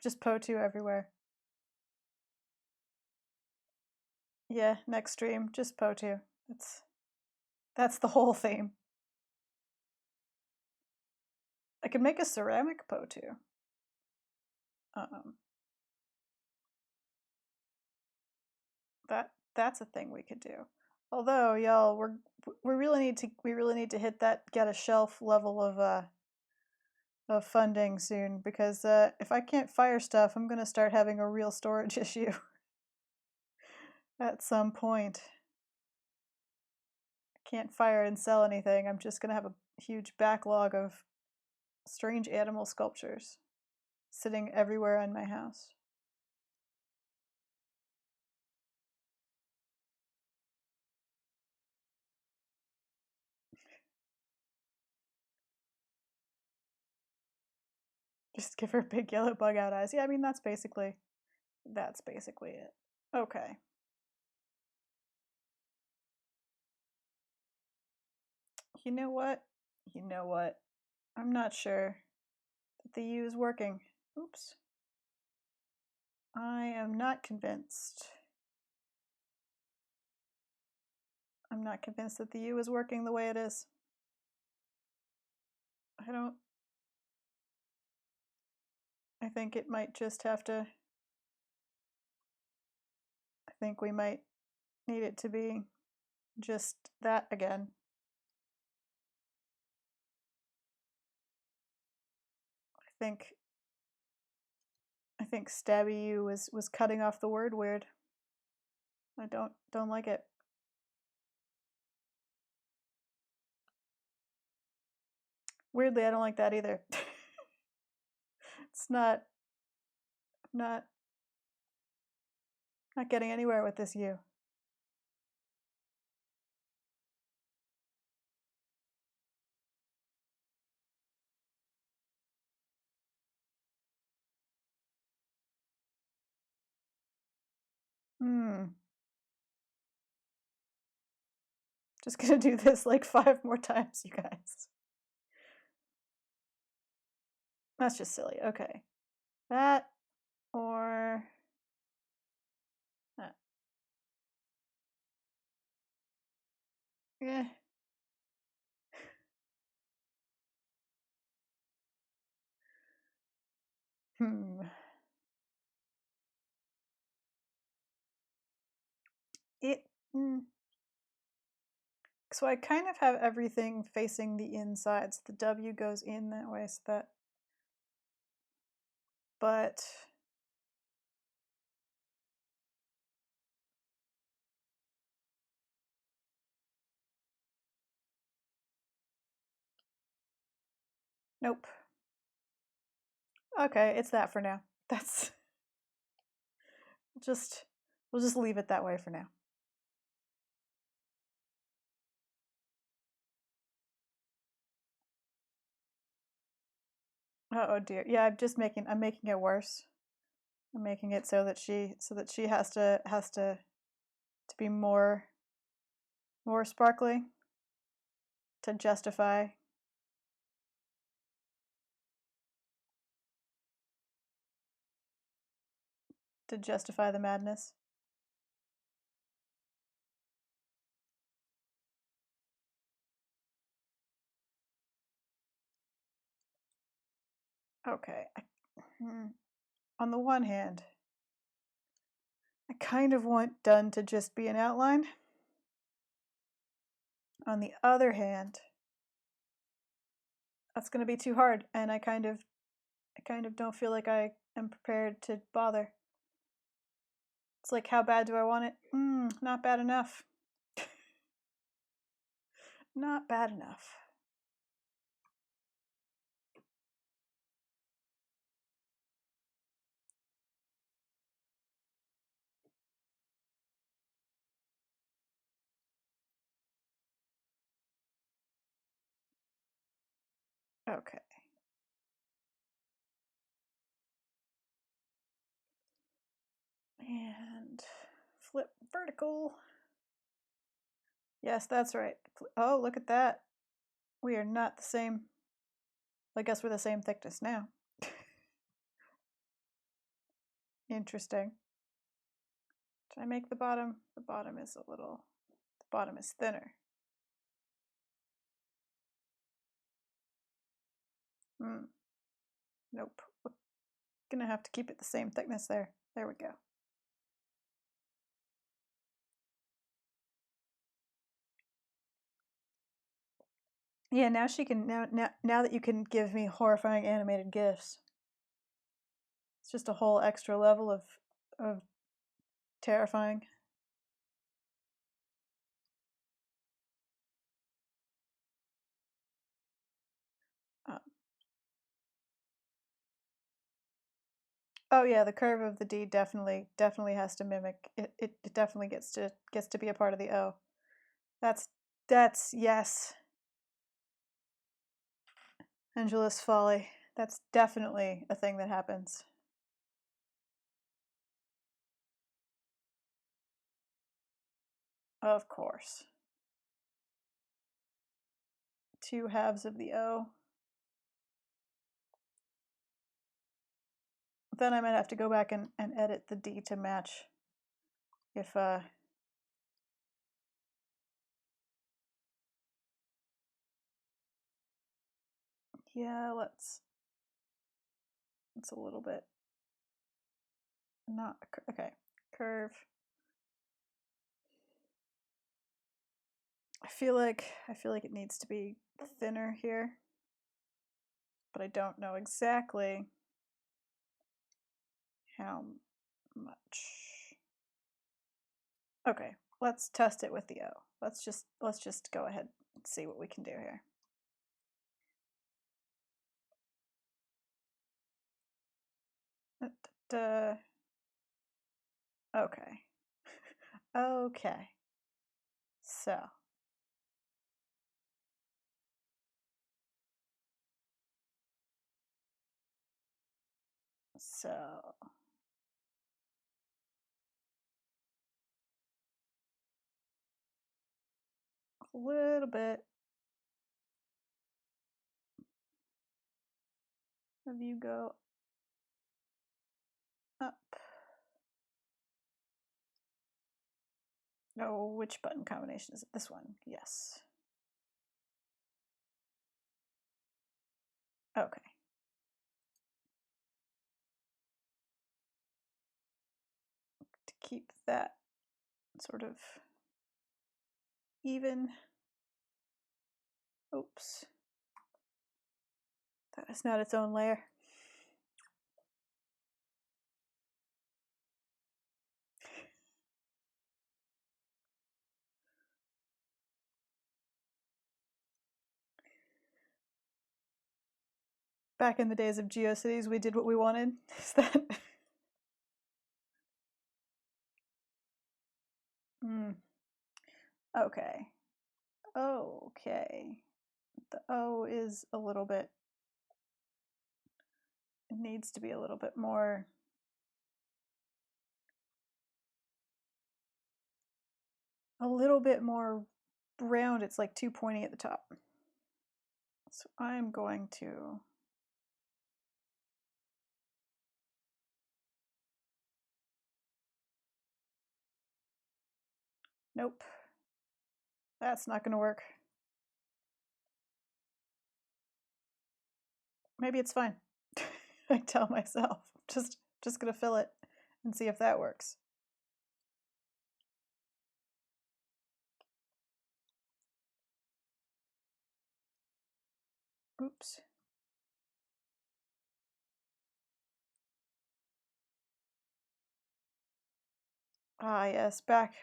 [SPEAKER 1] Just POTU everywhere. Yeah, next stream, just POTU. That's the whole theme. I could make a ceramic POTU. That's a thing we could do. Although, y'all, we really need to hit that get a shelf level of funding soon, because if I can't fire stuff, I'm gonna start having a real storage issue at some point. I can't fire and sell anything. I'm just gonna have a huge backlog of strange animal sculptures sitting everywhere in my house. Just give her big yellow bug out eyes. Yeah, I mean that's basically it. Okay. You know what? I'm not sure that the U is working. Oops. I am not convinced. I'm not convinced that the U is working the way it is. I think it might just have to. I think we might need it to be just that again. I think stabby U was cutting off the word weird. I don't like it. Weirdly, I don't like that either. It's not getting anywhere with this U. Just gonna do this like 5 more times, you guys. That's just silly. Okay. That or that. Yeah. It So I kind of have everything facing the inside, so the W goes in that way, so that, but nope. Okay, it's that for now. That's just, we'll just leave it that way for now. Oh dear. Yeah, I'm making it worse. I'm making it so that she has to be more sparkly to justify the madness. Okay. On the one hand, I kind of want done to just be an outline. On the other hand, that's going to be too hard, and I kind of don't feel like I am prepared to bother. It's like, how bad do I want it? Not bad enough. Not bad enough. Okay. And flip vertical. Yes, that's right. Oh, look at that. We are not the same. I guess we're the same thickness now. Interesting. Did I make the bottom? The bottom is a little, the bottom is thinner. Nope. We're gonna have to keep it the same thickness there. There we go. Yeah, now she can, now that you can give me horrifying animated GIFs. It's just a whole extra level of terrifying. Oh yeah, the curve of the D definitely has to mimic it. It definitely gets to be a part of the O. That's yes. Angelus Folly. That's definitely a thing that happens. Of course. Two halves of the O. Then I might have to go back and edit the D to match. If yeah, let's. It's a little bit not okay. Curve. I feel like it needs to be thinner here, but I don't know exactly how much. Okay, let's test it with the O. Let's just go ahead and see what we can do here. Okay. Okay. So. A little bit of you go up. Oh, which button combination is it? This one. Yes. Okay. To keep that sort of even. Oops. That is not its own layer. Back in the days of GeoCities, we did what we wanted. Is that? Okay. Okay. The O is a little bit, it needs to be a little bit more round. It's like too pointy at the top. So I'm going to nope. That's not going to work. Maybe it's fine. I tell myself. Just going to fill it and see if that works. Oops. Ah, yes, back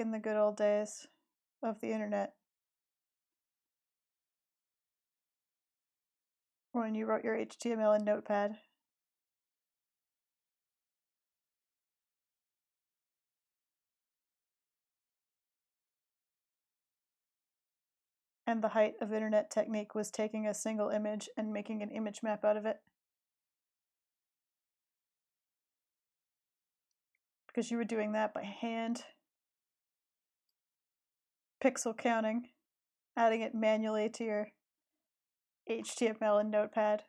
[SPEAKER 1] in the good old days of the internet. When you wrote your HTML in Notepad. And the height of internet technique was taking a single image and making an image map out of it. Because you were doing that by hand. Pixel counting. Adding it manually to your HTML in Notepad.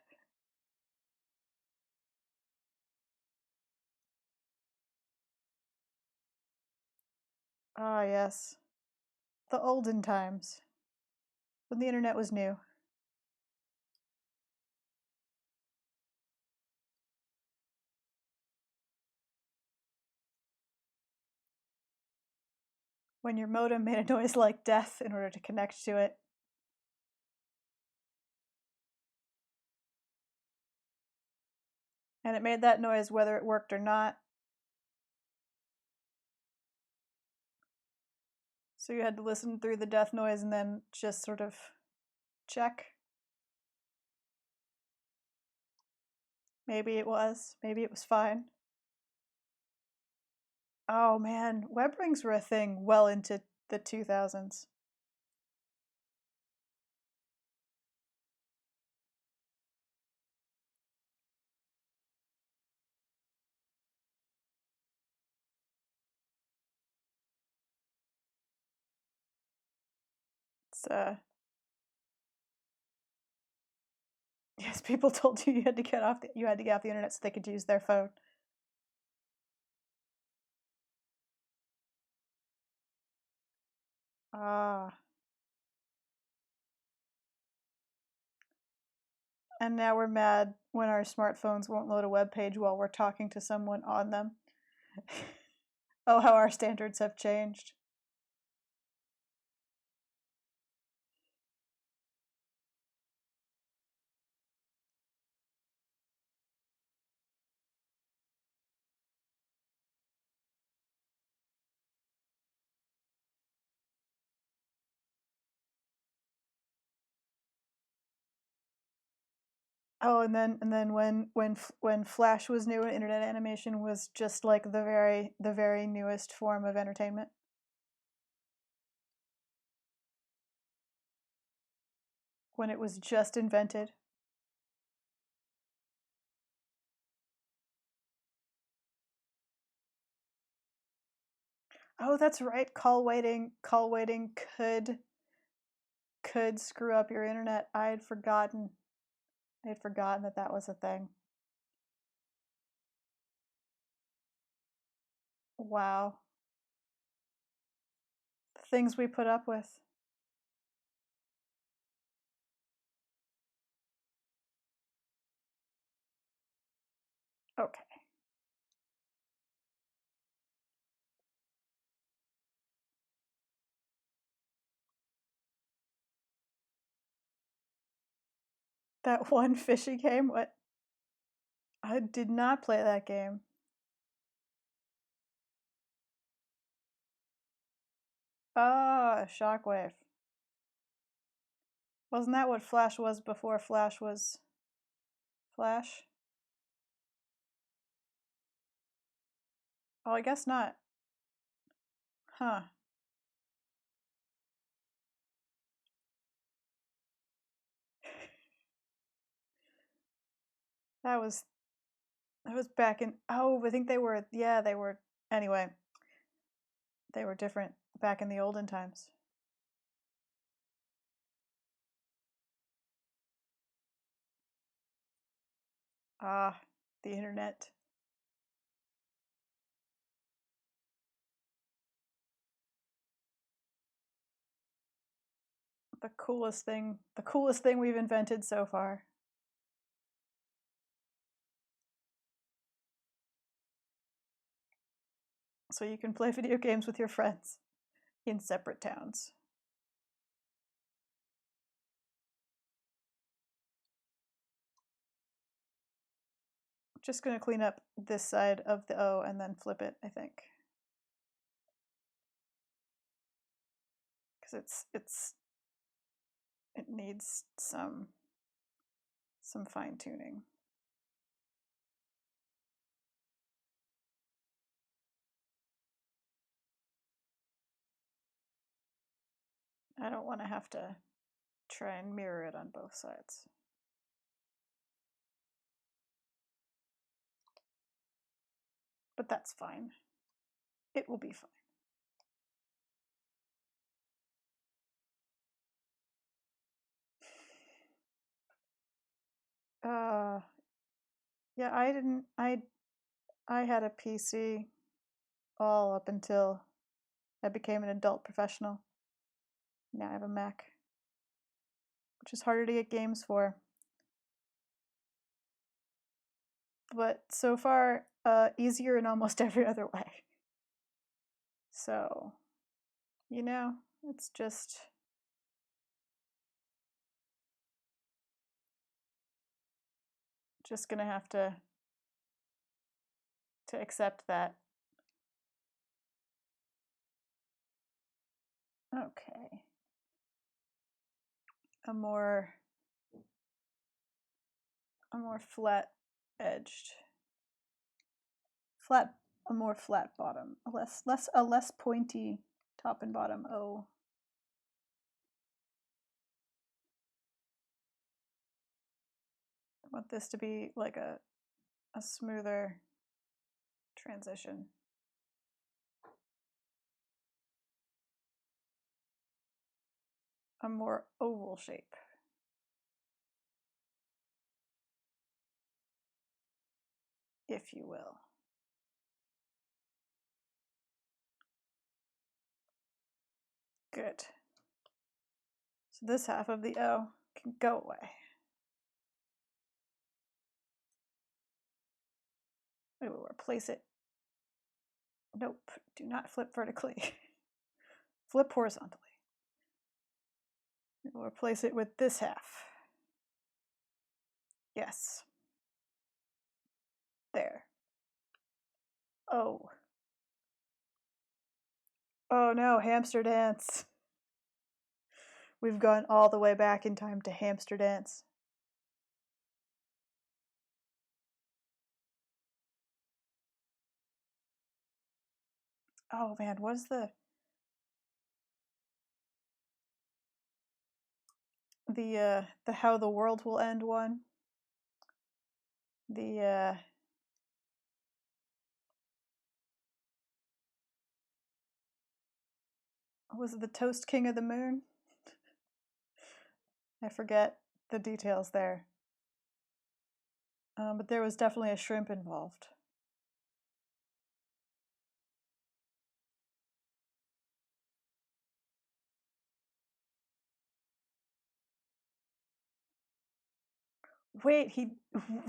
[SPEAKER 1] Ah, yes. The olden times. When the internet was new. When your modem made a noise like death in order to connect to it. And it made that noise whether it worked or not. So you had to listen through the death noise and then just sort of check. Maybe it was fine. Oh man, web rings were a thing well into the 2000s. It's yes, people told you you had to get off the internet so they could use their phone. Ah. And now we're mad when our smartphones won't load a web page while we're talking to someone on them. Oh, how our standards have changed. Oh, and then when Flash was new and internet animation was just like the very newest form of entertainment. When it was just invented. Oh, that's right. Call waiting could screw up your internet. I had forgotten that that was a thing. Wow. The things we put up with. Okay. That one fishy game? What? I did not play that game. Ah, Shockwave. Wasn't that what Flash was before Flash was Flash? Oh, I guess not. Huh. That was back in, oh, I think they were, yeah, they were, anyway, they were different back in the olden times. Ah, the internet. The coolest thing we've invented so far. So you can play video games with your friends in separate towns. Just gonna clean up this side of the O and then flip it, I think. Because it needs some fine tuning. I don't want to have to try and mirror it on both sides. But that's fine. It will be fine. Yeah, I had a PC all up until I became an adult professional. Now I have a Mac, which is harder to get games for. But so far, easier in almost every other way. So, you know, it's just gonna have to accept that. Okay. A more flat edged, a more flat bottom, a less pointy top and bottom O. I want this to be like a smoother transition. A more oval shape. If you will. Good. So this half of the O can go away. We will replace it. Nope, do not flip vertically. Flip horizontally. We will replace it with this half. Yes. There. Oh. Oh no, hamster dance. We've gone all the way back in time to hamster dance. Oh man, what is the how the world will end one? The was it the Toast King of the Moon? I forget the details there. But there was definitely a shrimp involved. Wait, he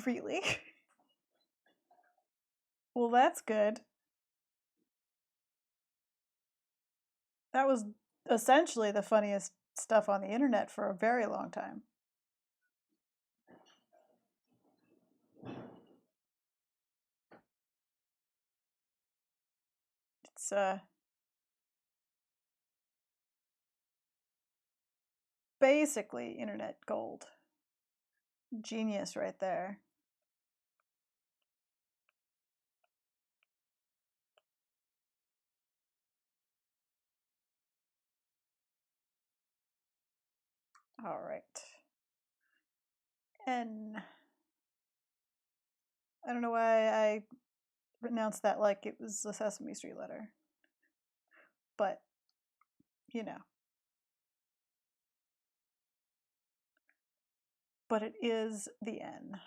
[SPEAKER 1] really? Well, that's good. That was essentially the funniest stuff on the internet for a very long time. basically internet gold. Genius right there. All right. N. I don't know why I pronounced that like it was a Sesame Street letter. But, you know. But it is the N.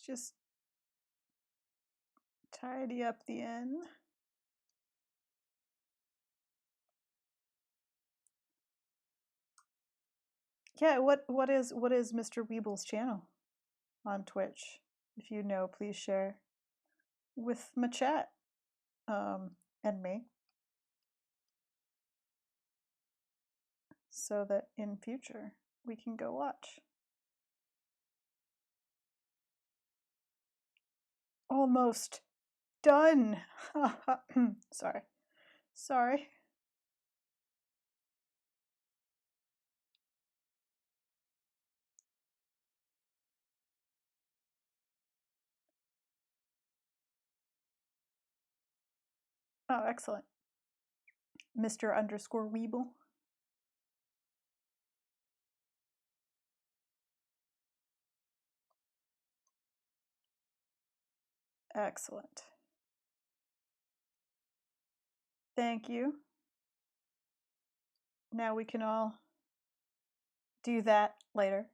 [SPEAKER 1] Just tidy up the N. Yeah, what is Mr. Weeble's channel on Twitch? If you know, please share with my chat and me, so that in future we can go watch. Almost done. Sorry. Oh, excellent. Mr._Weeble. Excellent. Thank you. Now we can all do that later.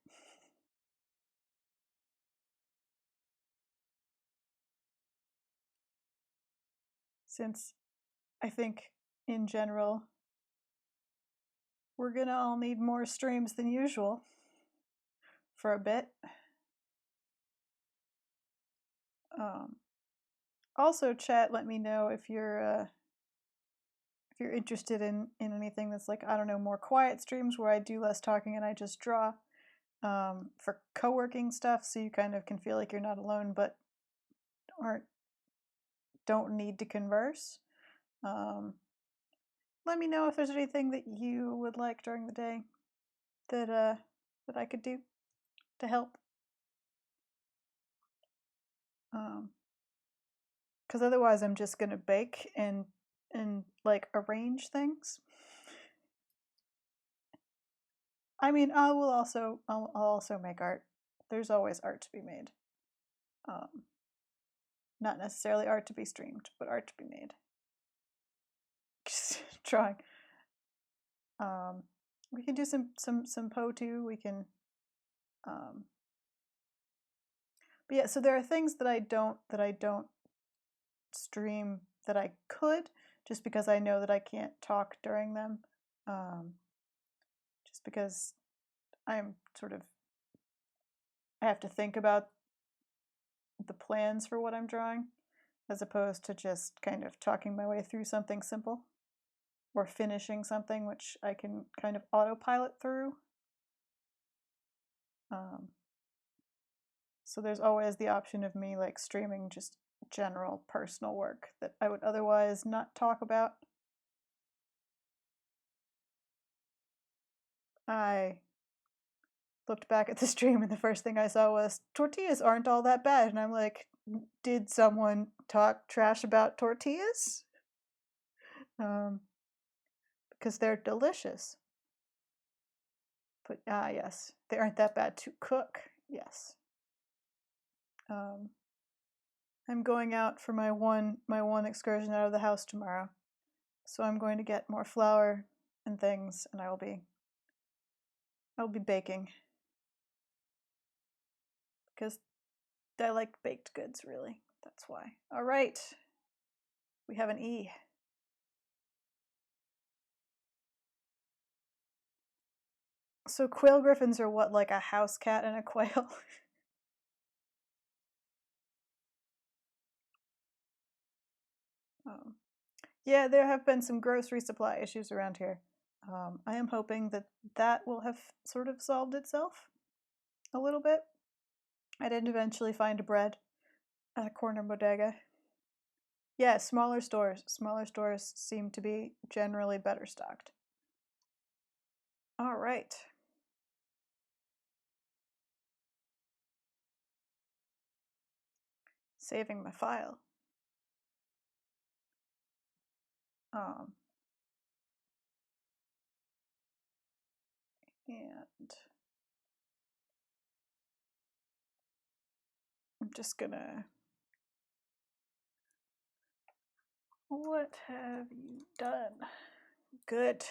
[SPEAKER 1] Since I think in general we're gonna all need more streams than usual for a bit. Also, chat, let me know if you're interested in anything that's like, I don't know, more quiet streams where I do less talking and I just draw, for co-working stuff, so you kind of can feel like you're not alone but don't need to converse. Let me know if there's anything that you would like during the day that I could do to help. Because otherwise I'm just gonna bake and like arrange things. I mean, I'll also make art. There's always art to be made. Not necessarily art to be streamed, but art to be made. Just drawing. We can do some Poe too. We can. But yeah, so there are things that I don't stream that I could, just because I know that I can't talk during them. Just because I'm I have to think about the plans for what I'm drawing, as opposed to just kind of talking my way through something simple, or finishing something which I can kind of autopilot through. So there's always the option of me like streaming just general personal work that I would otherwise not talk about. I looked back at the stream and the first thing I saw was tortillas aren't all that bad, and I'm like, did someone talk trash about tortillas? Because they're delicious. But yes, they aren't that bad to cook. Yes. I'm going out for my one excursion out of the house tomorrow, so I'm going to get more flour and things, and I'll be baking, because I like baked goods, really. That's why. All right, we have an E. So quail griffins are what, like a house cat and a quail? Yeah, there have been some grocery supply issues around here. I am hoping that will have sort of solved itself. a little bit. I did eventually find a bread at a corner bodega. Yeah, smaller stores. Smaller stores seem to be generally better stocked. All right. Saving my file. And I'm just gonna, what have you done? Good.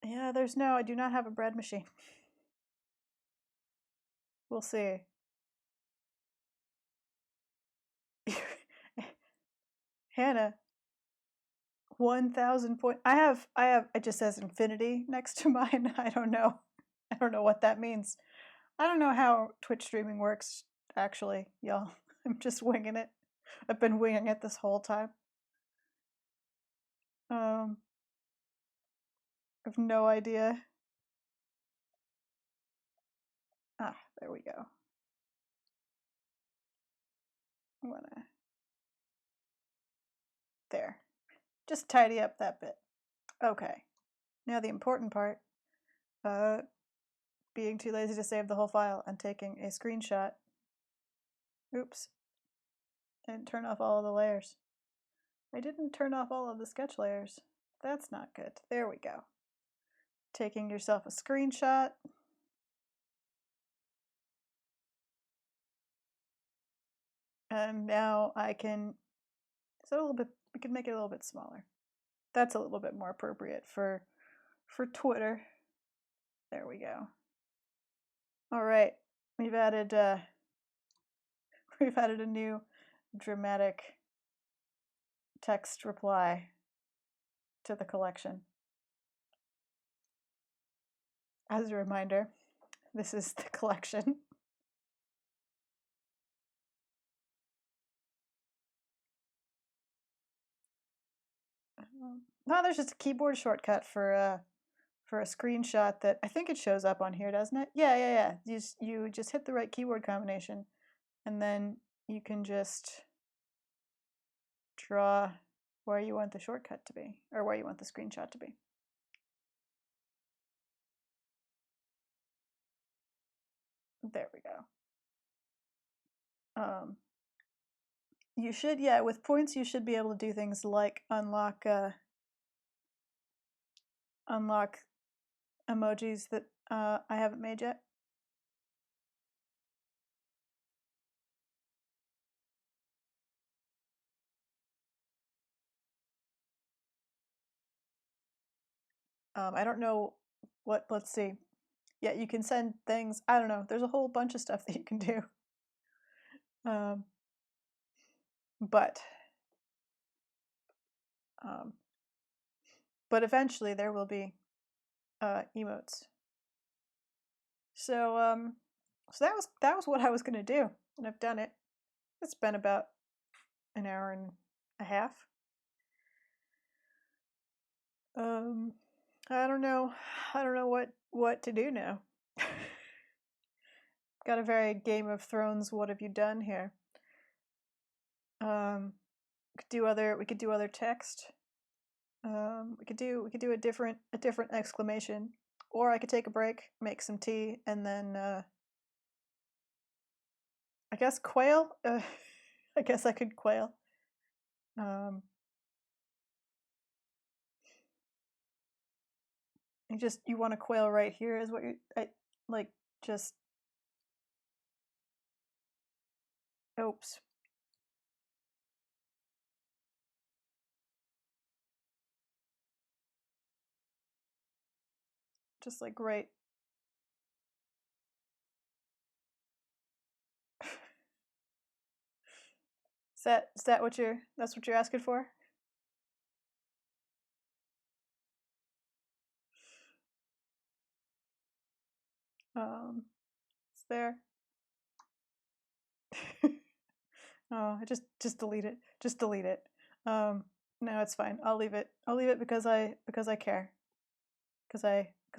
[SPEAKER 1] Yeah, I do not have a bread machine. We'll see. Hannah, 1,000 point. It just says infinity next to mine. I don't know what that means. I don't know how Twitch streaming works, actually, y'all. I'm just winging it. I've been winging it this whole time. I have no idea. Ah, there we go. I'm gonna, there. Just tidy up that bit. Okay. Now the important part, being too lazy to save the whole file and taking a screenshot. Oops. And turn off all of the layers. I didn't turn off all of the sketch layers. That's not good. There we go. Taking yourself a screenshot. And now I can, we can make it a little bit smaller. That's a little bit more appropriate for Twitter. There we go. All right, we've added a new dramatic text reply to the collection. As a reminder, this is the collection. No, there's just a keyboard shortcut for a screenshot that I think it shows up on here, doesn't it? Yeah. You just hit the right keyboard combination, and then you can just draw where you want the shortcut to be, or where you want the screenshot to be. There we go. You should, yeah, with points you should be able to do things like unlock emojis that I haven't made yet. I don't know what, let's see. Yeah, you can send things. I don't know. There's a whole bunch of stuff that you can do. But eventually there will be emotes. So that was what I was gonna do, and I've done it. It's been about an hour and a half. I don't know what to do now. Got a very Game of Thrones what have you done here. We could do other text. We could do a different exclamation, or I could take a break, make some tea, and then I guess quail. I guess I could quail. You want to quail right here is what just. Oops. Just like right. Is that what that's what you're asking for? It's there. Oh, just delete it. Just delete it. No, it's fine. I'll leave it. I'll leave it because I care. because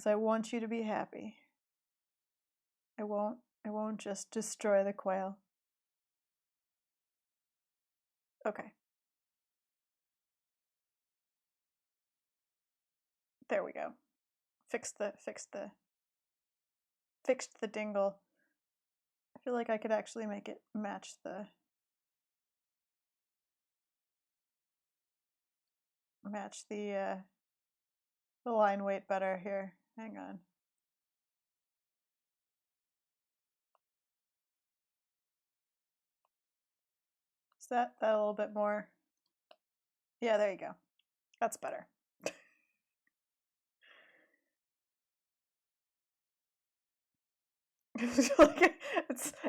[SPEAKER 1] I want you to be happy. I won't just destroy the quail. Okay. There we go. Fixed the dingle. I feel like I could actually make it match the line weight better here. Hang on. Is that a little bit more? Yeah, there you go. That's better.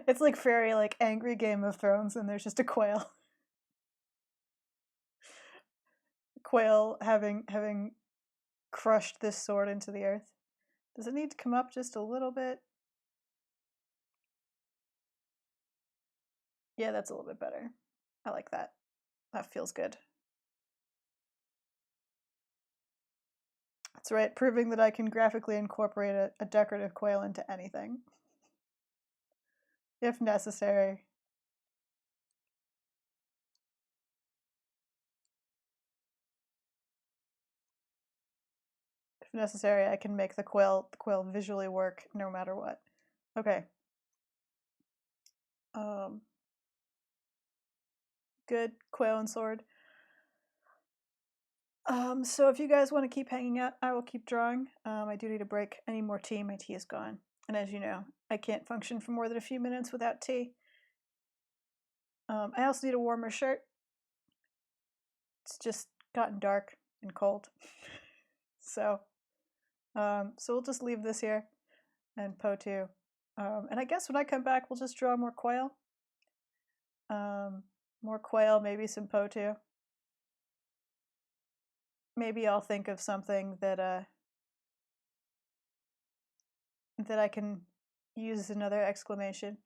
[SPEAKER 1] It's like very like angry Game of Thrones, and there's just a quail. Quail having crushed this sword into the earth. Does it need to come up just a little bit? Yeah, that's a little bit better. I like that. That feels good. That's right, proving that I can graphically incorporate a decorative quail into anything. If necessary. If necessary, I can make the quail visually work no matter what. Okay. Good, quail and sword. So if you guys want to keep hanging out, I will keep drawing. I do need a break. I need more tea. My tea is gone. And as you know, I can't function for more than a few minutes without tea. I also need a warmer shirt. It's just gotten dark and cold. So we'll just leave this here and Potu. And I guess when I come back, we'll just draw more quail. More quail, maybe some Potu. Maybe I'll think of something that I can use as another exclamation.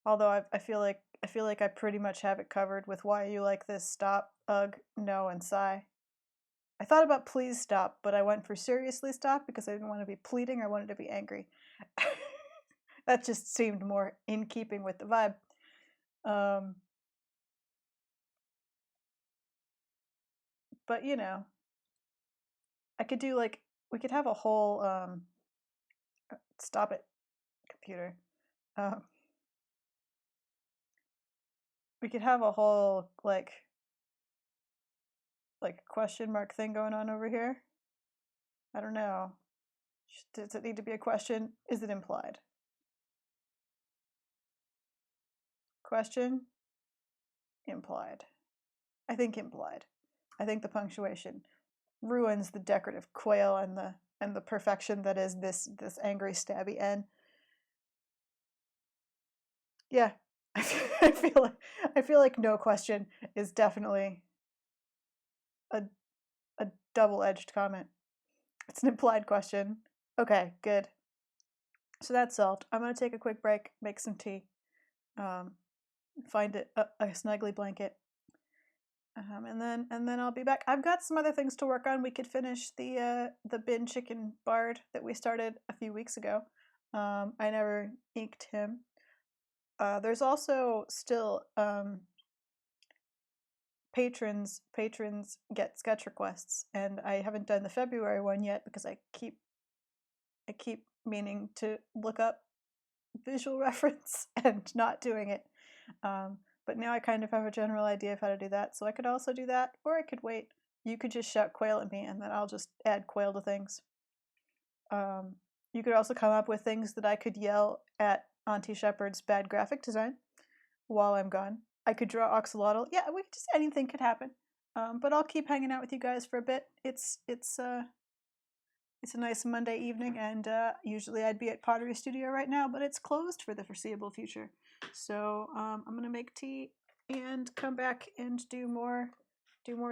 [SPEAKER 1] Although I feel like I pretty much have it covered with why you like this, stop, ugh, no, and sigh. I thought about please stop, but I went for seriously stop because I didn't want to be pleading, I wanted to be angry. That just seemed more in keeping with the vibe. But you know, I could do like, we could have a whole, stop it, computer. We could have a whole like question mark thing going on over here. I don't know. Does it need to be a question? Is it implied? Question? Implied. I think implied. I think the punctuation ruins the decorative quail and the perfection that is this angry stabby N. Yeah. I feel like no question is definitely a double-edged comment. It's an implied question. Okay, good. So that's solved. I'm gonna take a quick break, make some tea, find a snuggly blanket, and then I'll be back. I've got some other things to work on. We could finish the bin chicken bard that we started a few weeks ago. I never inked him. There's also still patrons get sketch requests, and I haven't done the February one yet because I keep meaning to look up visual reference and not doing it. But now I kind of have a general idea of how to do that, so I could also do that, or I could wait. You could just shout quail at me, and then I'll just add quail to things. You could also come up with things that I could yell at Auntie Shepherd's bad graphic design while I'm gone. I could draw axolotl. Yeah, anything could happen. But I'll keep hanging out with you guys for a bit. It's a nice Monday evening, and usually I'd be at Pottery Studio right now, but it's closed for the foreseeable future. So I'm gonna make tea and come back and do more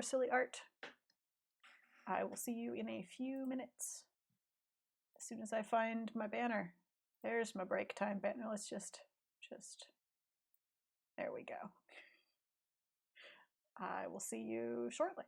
[SPEAKER 1] silly art. I will see you in a few minutes. As soon as I find my banner. There's my break time banner. Let's just there we go. I will see you shortly.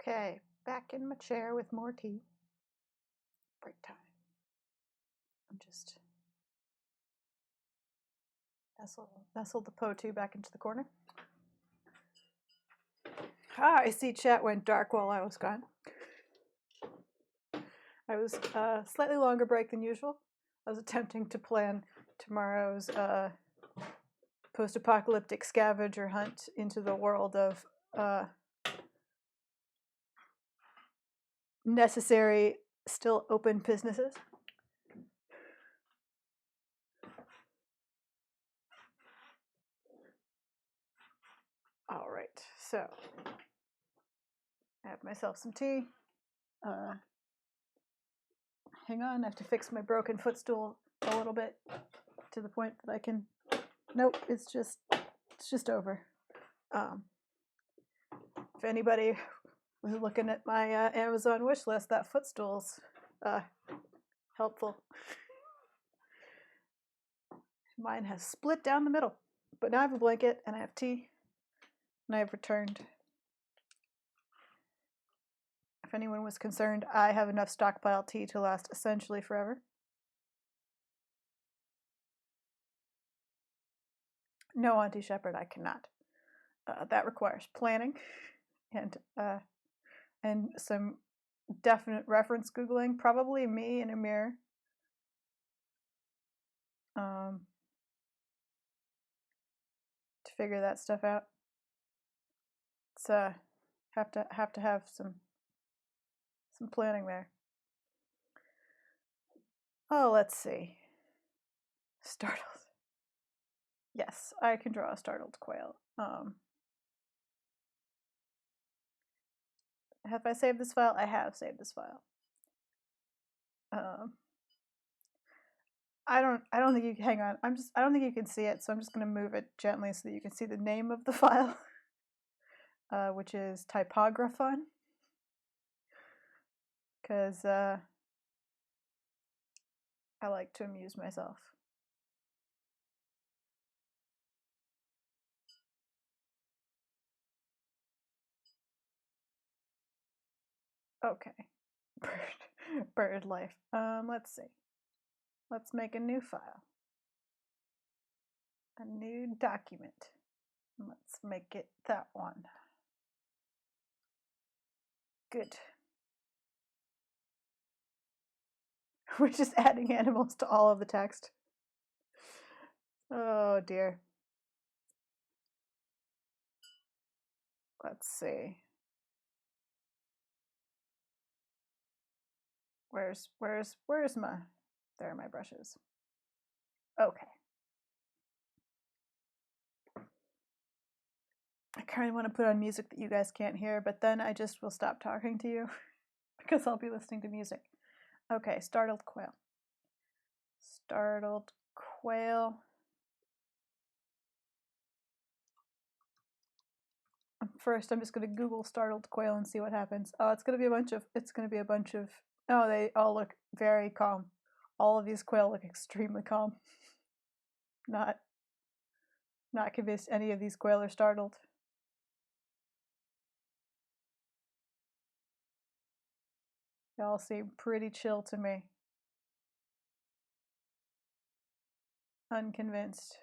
[SPEAKER 1] Okay, back in my chair with more tea. Break time. I'm just nestle the Po2 back into the corner. I see chat went dark while I was gone. I was slightly longer break than usual. I was attempting to plan tomorrow's post-apocalyptic scavenger hunt into the world of necessary, still open businesses. All right, so I have myself some tea. Hang on, I have to fix my broken footstool a little bit to the point that I can. Nope, it's just over. If anybody was looking at my Amazon wish list, that footstool's helpful. Mine has split down the middle, but now I have a blanket and I have tea, and I have returned. If anyone was concerned, I have enough stockpile tea to last essentially forever. No, Auntie Shepherd, I cannot. That requires planning and some definite reference Googling, probably me in a mirror. To figure that stuff out. It's have to have some planning there. Oh, let's see. Startled. Yes, I can draw a startled quail. Have I saved this file? I have saved this file. I don't think you can, hang on. I don't think you can see it, so I'm just going to move it gently so that you can see the name of the file, which is typography. Because I like to amuse myself. Okay. Bird life. Let's see. Let's make a new file. A new document. Let's make it that one. Good. We're just adding animals to all of the text. Oh dear. Let's see. Where's my, there are my brushes. Okay. I kind of want to put on music that you guys can't hear, but then I just will stop talking to you because I'll be listening to music. Okay, startled quail. Startled quail. First, I'm just going to Google startled quail and see what happens. Oh, it's going to be a bunch of, oh, they all look very calm. All of these quail look extremely calm. Not convinced any of these quail are startled. They all seem pretty chill to me. Unconvinced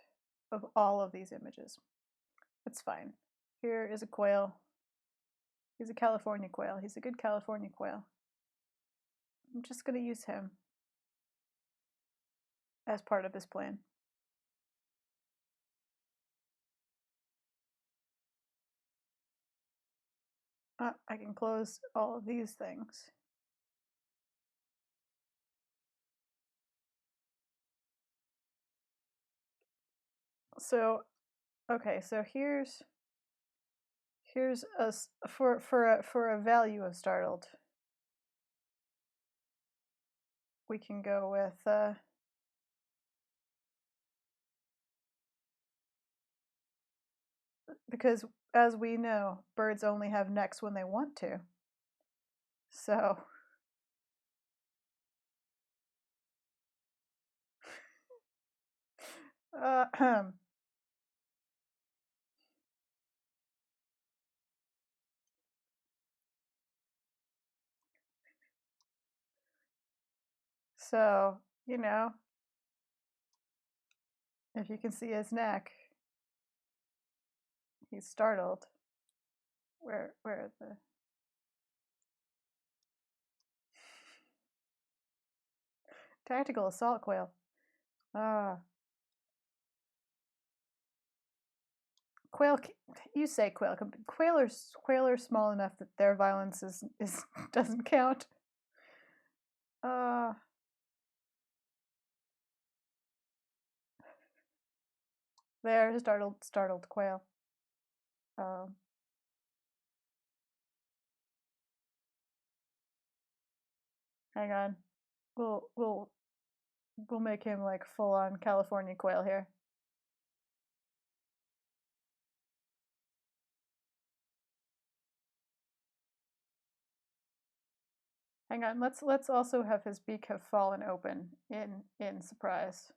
[SPEAKER 1] of all of these images. It's fine. Here is a quail. He's a California quail. He's a good California quail. I'm just going to use him as part of this plan. I can close all of these things. So, okay, so here's us for a value of startled. We can go with because as we know, birds only have necks when they want to. So So, you know, if you can see his neck, he's startled. Where are the... Tactical assault quail. Ah. Quail, you say quail. Quail are small enough that their violence is doesn't count. There, startled quail. Hang on, we'll make him like full on California quail here. Hang on, let's also have his beak have fallen open in surprise.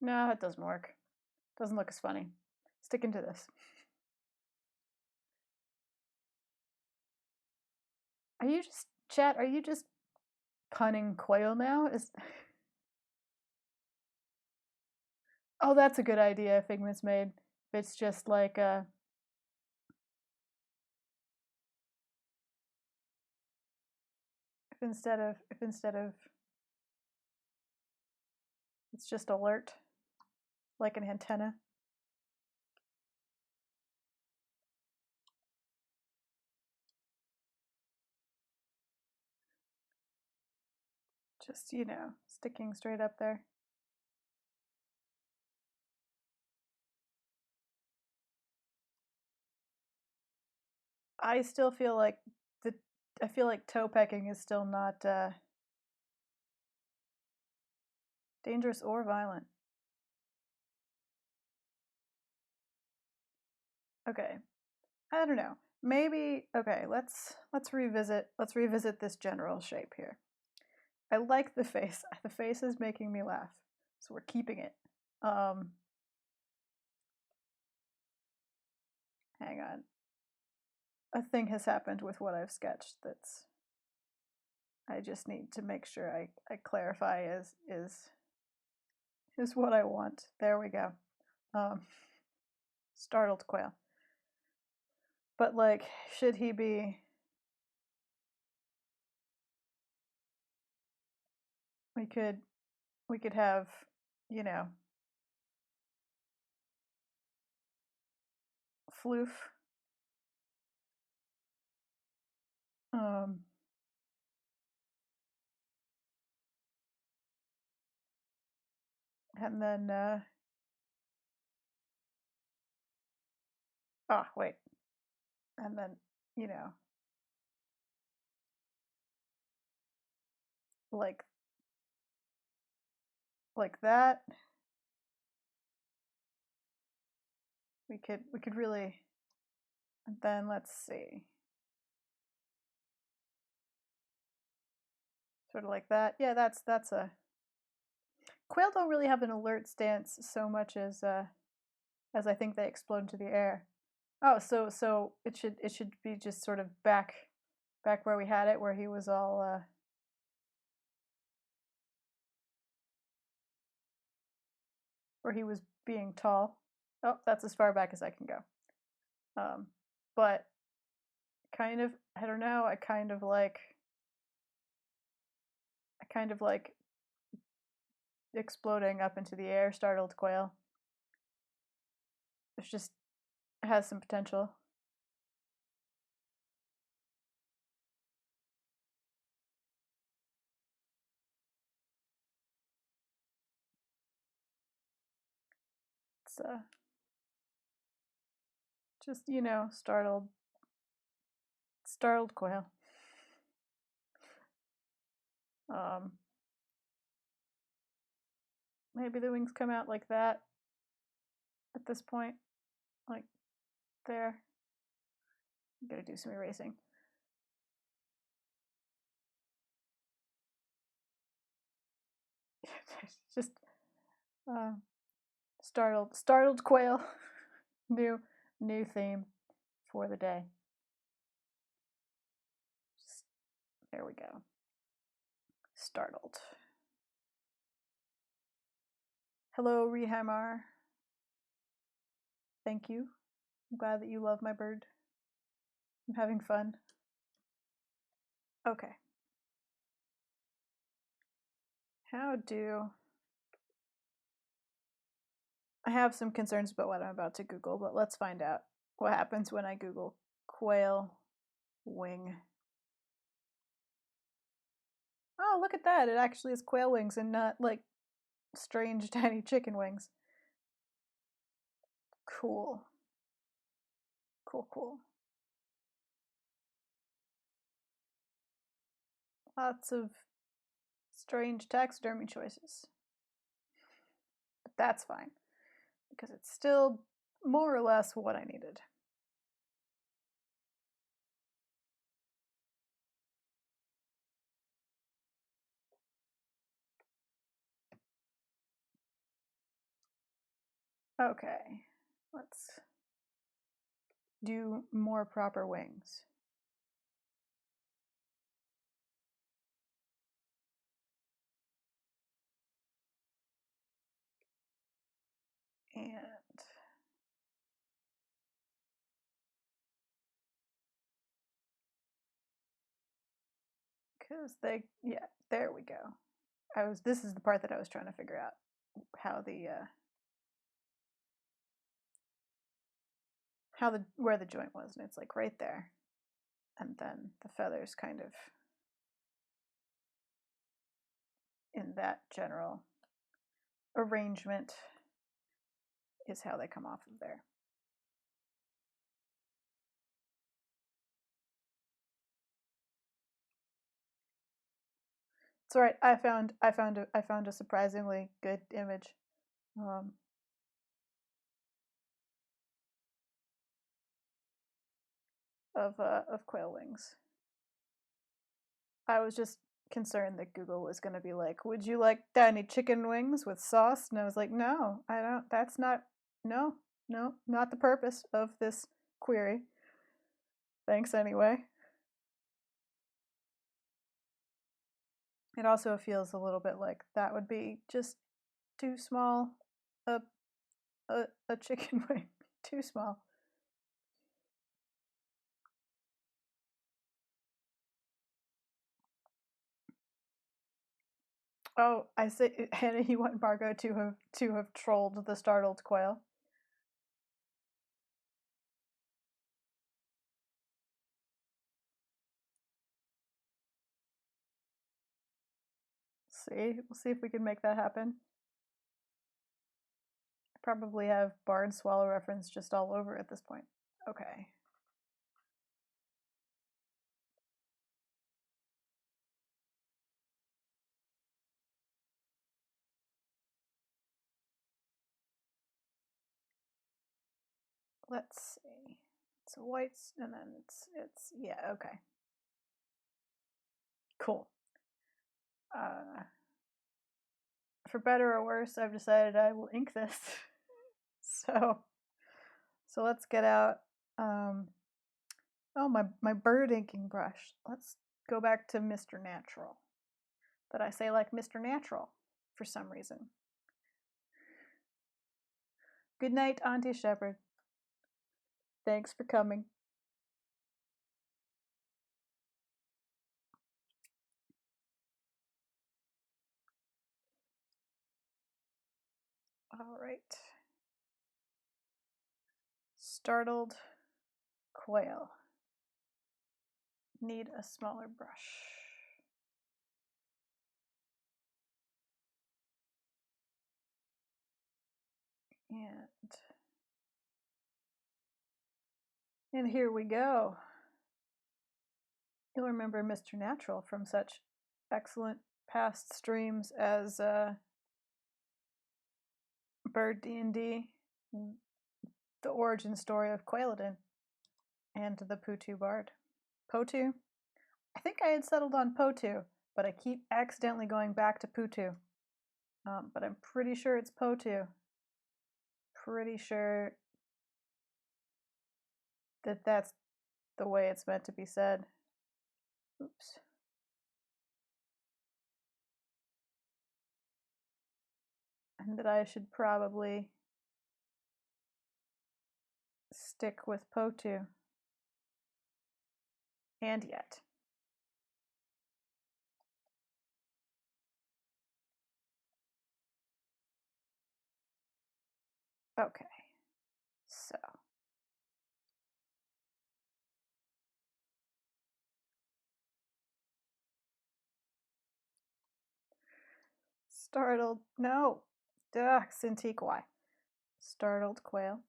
[SPEAKER 1] No, it doesn't work. Doesn't look as funny. Sticking to this. Are you just chat? Are you just punning quail now? Oh, that's a good idea. Figment's made. It's just like if instead of it's just alert, like an antenna. Just, you know, sticking straight up there. I still feel like I feel like toe pecking is still not dangerous or violent. Okay, I don't know. Maybe okay. Let's revisit this general shape here. I like the face. The face is making me laugh, so we're keeping it. Hang on. A thing has happened with what I've sketched that's I just need to make sure I clarify is what I want. There we go. Startled quail. But like, should he be... We could have, you know, floof. And then oh wait. And then, you know, like that. We could really... And then let's see. Sort of like that. Yeah, that's a... Quail don't really have an alert stance so much as I think they explode into the air. Oh, so it should be just sort of back where we had it, where he was all where he was being tall. Oh, that's as far back as I can go. But kind of, I don't know. I kind of like exploding up into the air, startled quail. It just has some potential. It's just, you know, startled quail. Maybe the wings come out like that at this point, like there. I'm gonna do some erasing. Just startled quail. new theme for the day. There we go. Startled. Hello, Rehamar. Thank you. I'm glad that you love my bird. I'm having fun. Okay. I have some concerns about what I'm about to Google, but let's find out what happens when I Google quail wing. Oh, look at that. It actually is quail wings and not like strange tiny chicken wings. Cool. Cool. Lots of strange taxidermy choices. But that's fine, because it's still more or less what I needed. Okay, let's do more proper wings. And because yeah, there we go. This is the part that I was trying to figure out, how where the joint was, and it's like right there. And then the feathers kind of in that general arrangement is how they come off of there. It's all right. I found a surprisingly good image. Of quail wings. I was just concerned that Google was going to be like, "Would you like tiny chicken wings with sauce?" And I was like, "No, I don't. That's not. No, not the purpose of this query. Thanks anyway." It also feels a little bit like that would be just too small. A chicken wing, too small. Oh, I say, Hannah, you want Margot to have trolled the startled quail. See, we'll see if we can make that happen. I probably have barn swallow reference just all over at this point. Okay. Let's see. So whites, and then it's yeah, okay. Cool. For better or worse, I've decided I will ink this. so let's get out. Oh, my bird inking brush. Let's go back to Mr. Natural. But I say like Mr. Natural for some reason. Good night, Auntie Shepherd. Thanks for coming. All right. Startled quail. Need a smaller brush. And here we go. You'll remember Mr. Natural from such excellent past streams as Bird D&D, the origin story of Quailodin, and the Putu Bard. Potu? I think I had settled on Potu, but I keep accidentally going back to Putu. But I'm pretty sure it's Potu. Pretty sure that that's the way it's meant to be said. Oops. And that I should probably stick with PO2. And yet. Okay, so. Startled, no. Duh, Cintiq, why? Startled quail.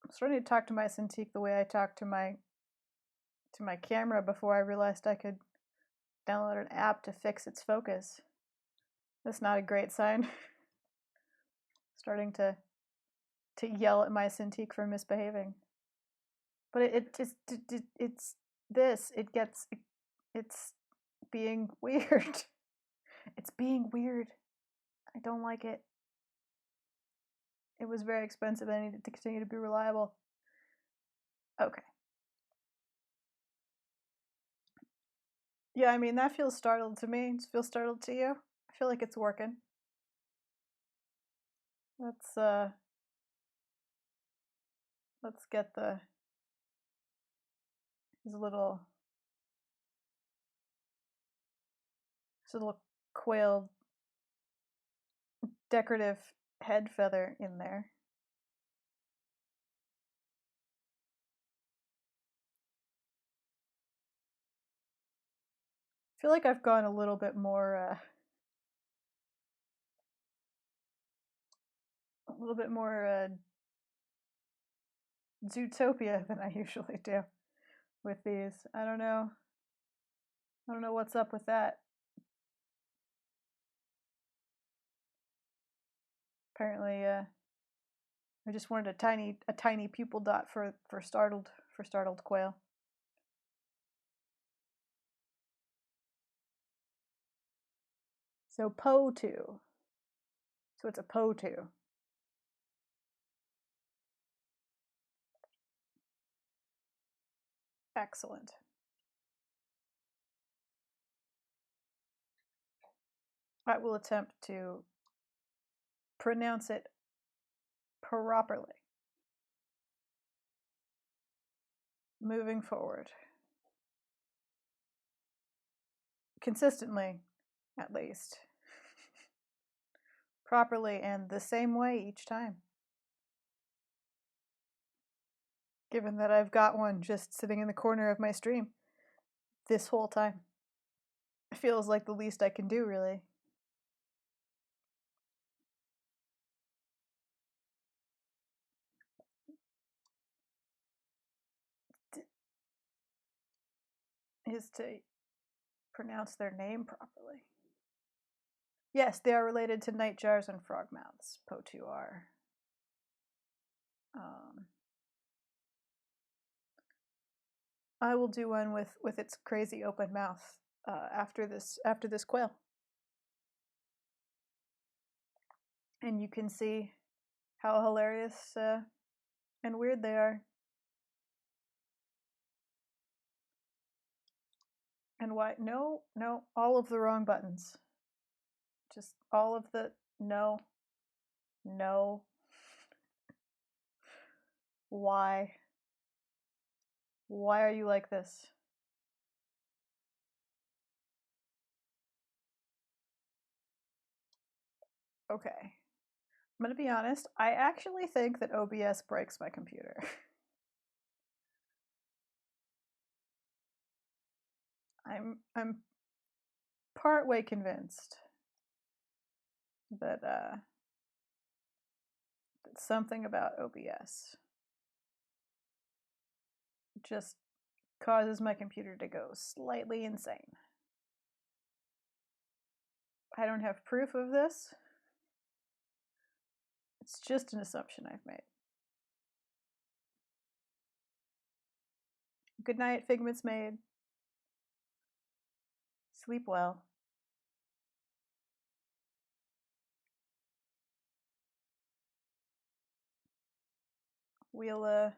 [SPEAKER 1] I'm starting to talk to my Cintiq the way I talked to my camera before I realized I could download an app to fix its focus. That's not a great sign. Starting to yell at my Cintiq for misbehaving. But it's this. It's being weird. It's being weird. I don't like it. It was very expensive. I needed to continue to be reliable. Okay. Yeah, I mean, that feels startled to me. Does it feel startled to you? I feel like it's working. Let's get his little quail decorative head feather in there. I feel like I've gone a little bit more Zootopia than I usually do with these. I don't know what's up with that. Apparently, I just wanted a tiny pupil dot for startled quail. So PO2. So it's a PO2. Excellent. I will attempt to pronounce it properly. Moving forward. Consistently, at least. Properly and the same way each time. Given that I've got one just sitting in the corner of my stream this whole time. It feels like the least I can do, really. Is to pronounce their name properly. Yes, they are related to nightjars and frogmouths. PO2R. I will do one with its crazy open mouth after this quail, and you can see how hilarious and weird they are, and why. No, all of the wrong buttons. Just all of the no. Why? Why are you like this? Okay. I'm gonna be honest, I actually think that OBS breaks my computer. I'm partway convinced that that something about OBS just causes my computer to go slightly insane. I don't have proof of this. It's just an assumption I've made. Good night, Figment's maid. Sleep well. we'll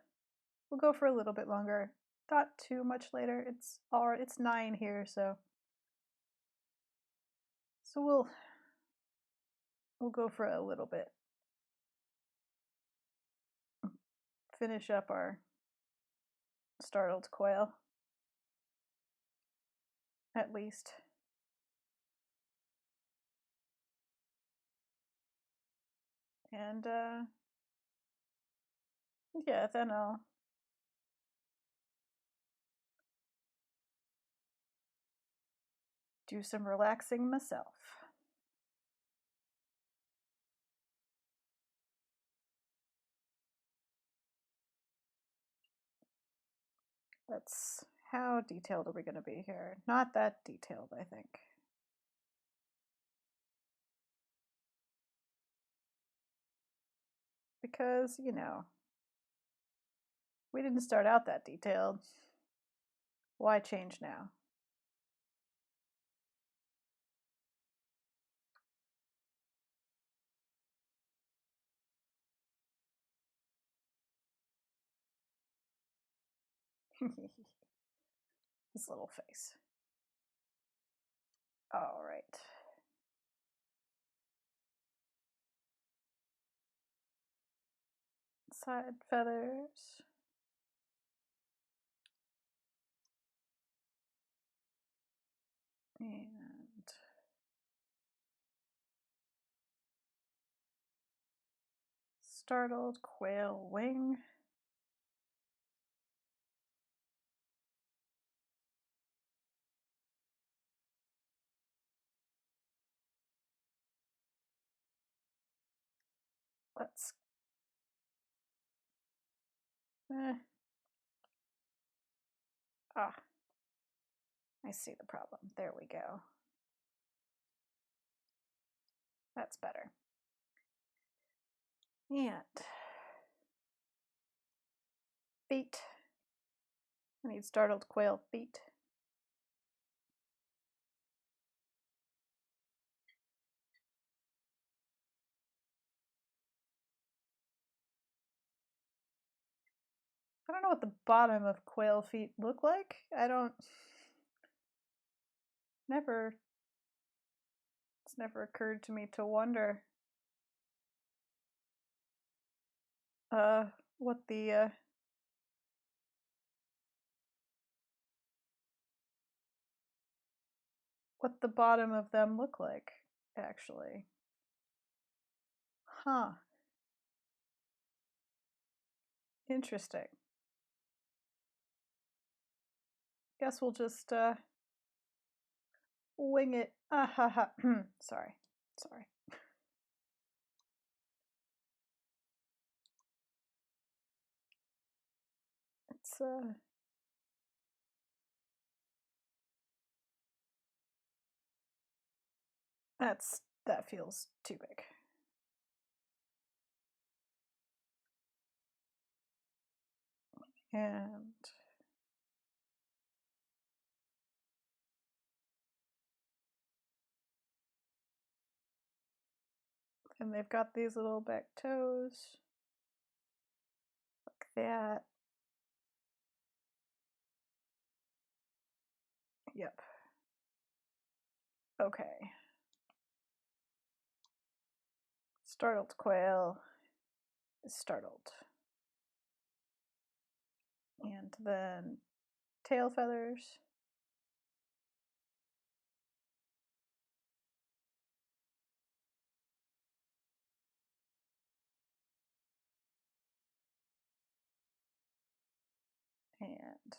[SPEAKER 1] go for a little bit longer. Not too much later. It's 9 here, so we'll go for a little bit. Finish up our startled quail, at least. And yeah, then I'll do some relaxing myself. How detailed are we going to be here? Not that detailed, I think. Because, you know, we didn't start out that detailed. Why change now? His little face. All right. Side feathers. And startled quail wing. Let's I see the problem. There we go. That's better. And feet. I need startled quail feet. I don't know what the bottom of quail feet look like. It's never occurred to me to wonder what the bottom of them look like, actually. Huh. Interesting. Guess we'll just wing it. Sorry. It's that feels too big. And they've got these little back toes like that. Yep. Okay. Startled quail is startled. And then tail feathers. And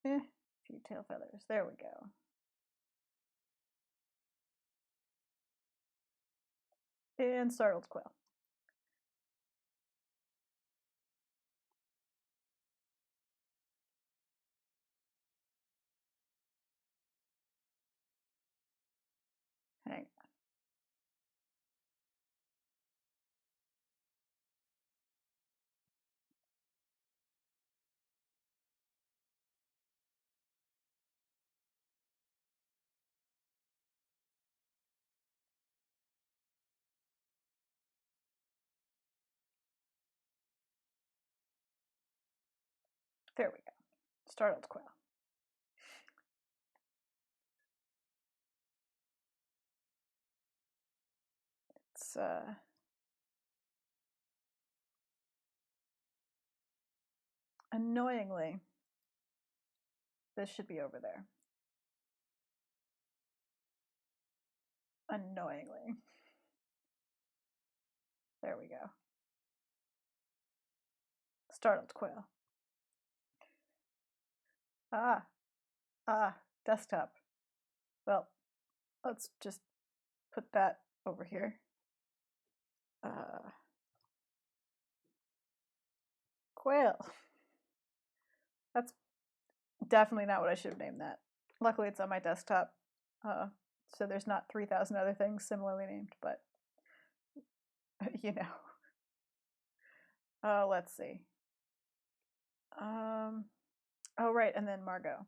[SPEAKER 1] a few tail feathers. There we go. And startled quail. Hang There we go. Startled quail. It's annoyingly, this should be over there. Annoyingly. There we go. Startled quail. Desktop. Well, let's just put that over here. Quail. That's definitely not what I should have named that. Luckily, it's on my desktop, so there's not 3,000 other things similarly named, but you know. Let's see. Oh, right, and then Margot.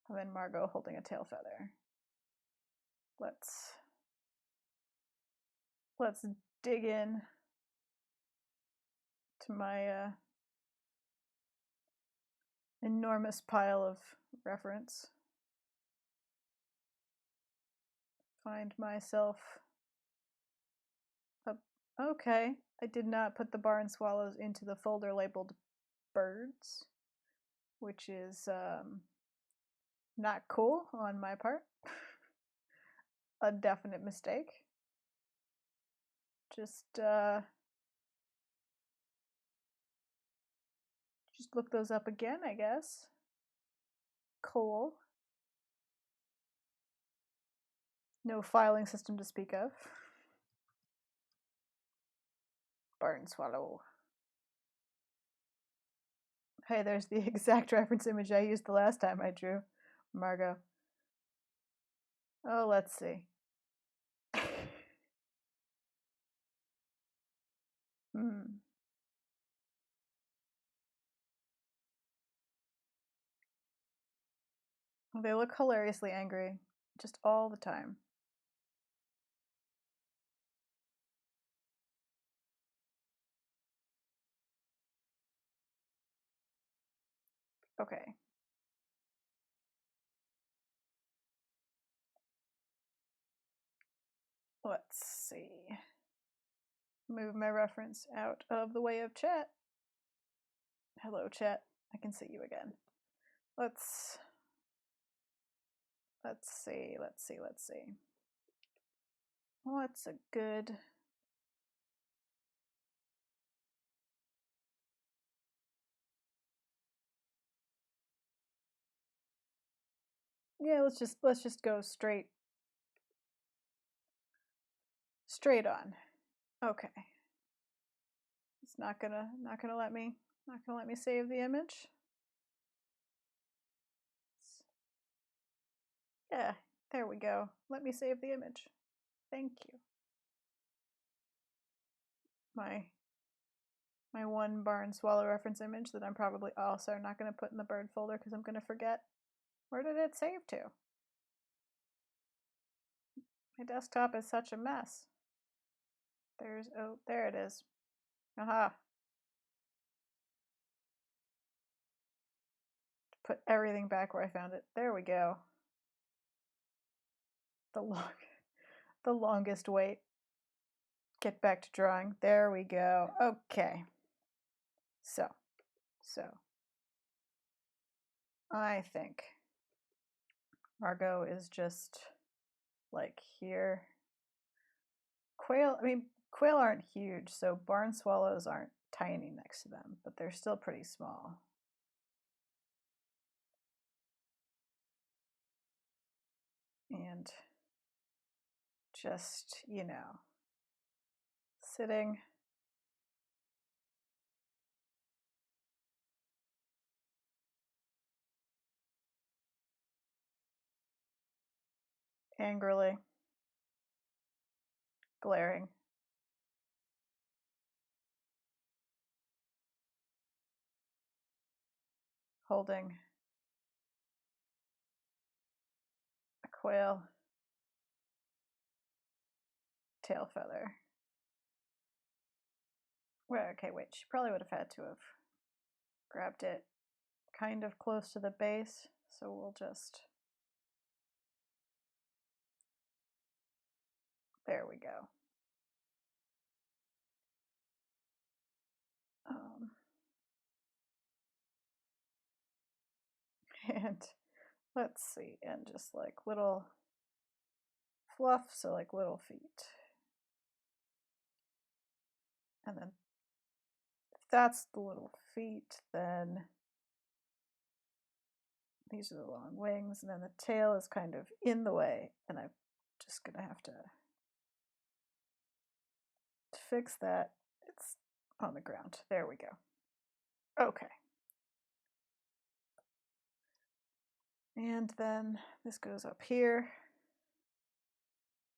[SPEAKER 1] And then Margot holding a tail feather. Let's dig in to my enormous pile of reference. Find myself. Okay, I did not put the barn swallows into the folder labeled birds, which is not cool on my part. A definite mistake. Just look those up again, I guess. Cool. No filing system to speak of. Barn swallow. Hey, there's the exact reference image I used the last time I drew Margot. Oh, let's see. They look hilariously angry, just all the time. Okay. Let's see. Move my reference out of the way of chat. Hello, chat. I can see you again. Let's see. What's a good... Yeah, let's just go straight on. Okay. It's not gonna let me save the image. Yeah, there we go. Let me save the image. Thank you. My one barn swallow reference image that I'm probably also not going to put in the bird folder because I'm going to forget. Where did it save to? My desktop is such a mess. Oh, there it is. Aha. Put everything back where I found it. There we go. The longest wait. Get back to drawing. There we go. Okay. So I think Margot is just like here. Quail aren't huge, so barn swallows aren't tiny next to them, but they're still pretty small. And just, you know, sitting angrily, glaring, holding a quail tail feather. Well, okay, wait, she probably would have had to have grabbed it kind of close to the base, so we'll just, there we go. And let's see, and just like little fluff, so like little feet. And then if that's the little feet, then these are the long wings, and then the tail is kind of in the way, and I'm just gonna have to fix that. It's on the ground. There we go. Okay. And then this goes up here.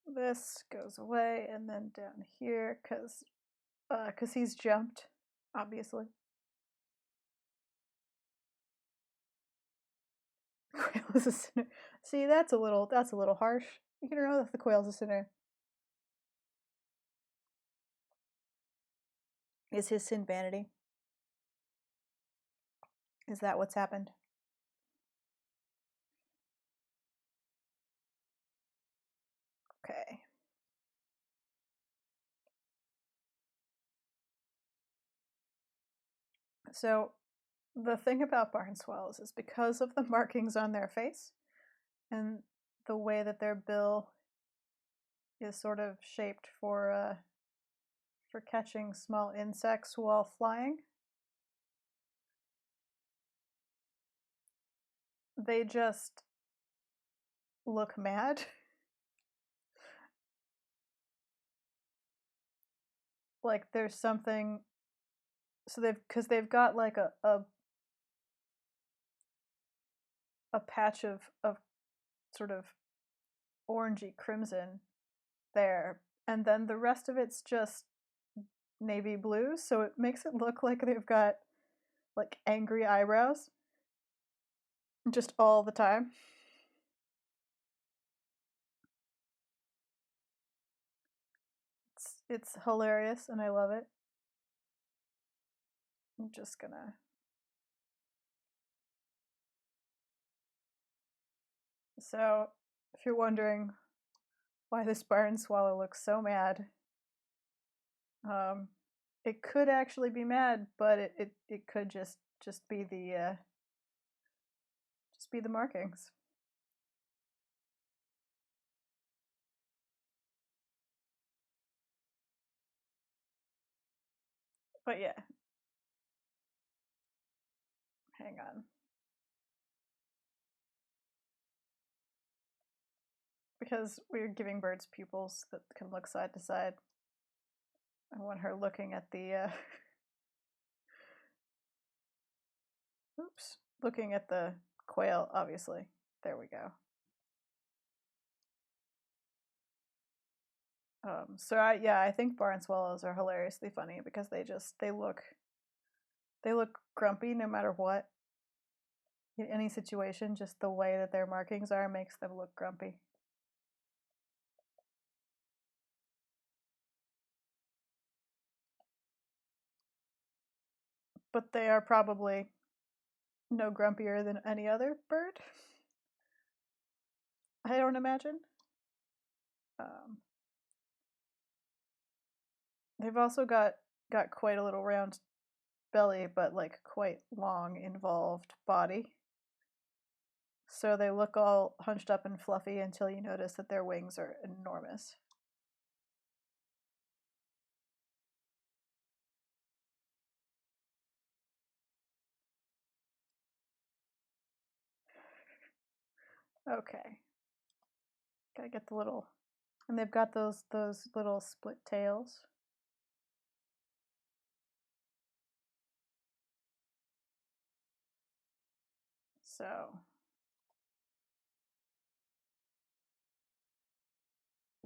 [SPEAKER 1] This goes away, and then down here, because he's jumped, obviously. Quail is a sinner. See, that's a little harsh. You can know that the quail's a sinner. Is his sin vanity? Is that what's happened? Okay. So the thing about barn swallows is because of the markings on their face and the way that their bill is sort of shaped for catching small insects while flying, they just look mad. Like there's something, so they've got like a patch of sort of orangey crimson there, and then the rest of it's just navy blue, so it makes it look like they've got like angry eyebrows just all the time. It's hilarious and I love it. I'm just gonna, so if you're wondering why this barn swallow looks so mad, it could actually be mad, but it could just be the markings. But yeah, hang on. Because we're giving birds pupils that can look side to side, I want her looking at the oops, looking at the quail, obviously. There we go. So I think barn swallows are hilariously funny because they look grumpy no matter what. In any situation, just the way that their markings are makes them look grumpy. But they are probably no grumpier than any other bird. I don't imagine. They've also got quite a little round belly, but like quite long, involved body. So they look all hunched up and fluffy until you notice that their wings are enormous. Okay. Gotta get the little, and they've got those little split tails. So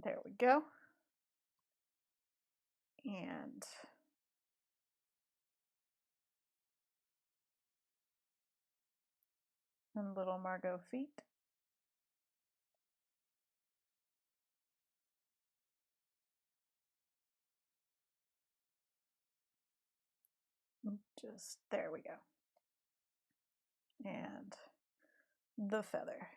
[SPEAKER 1] there we go. And little Margot feet. Just there we go. and the feather.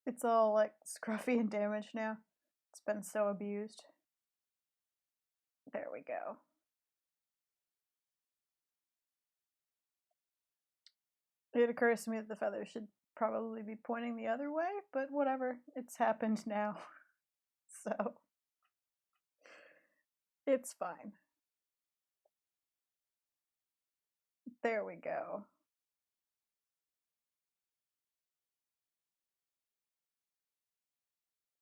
[SPEAKER 1] It's all like scruffy and damaged now. It's been so abused. There we go. It occurs to me that the feather should probably be pointing the other way, but whatever. It's happened now. So it's fine. There we go.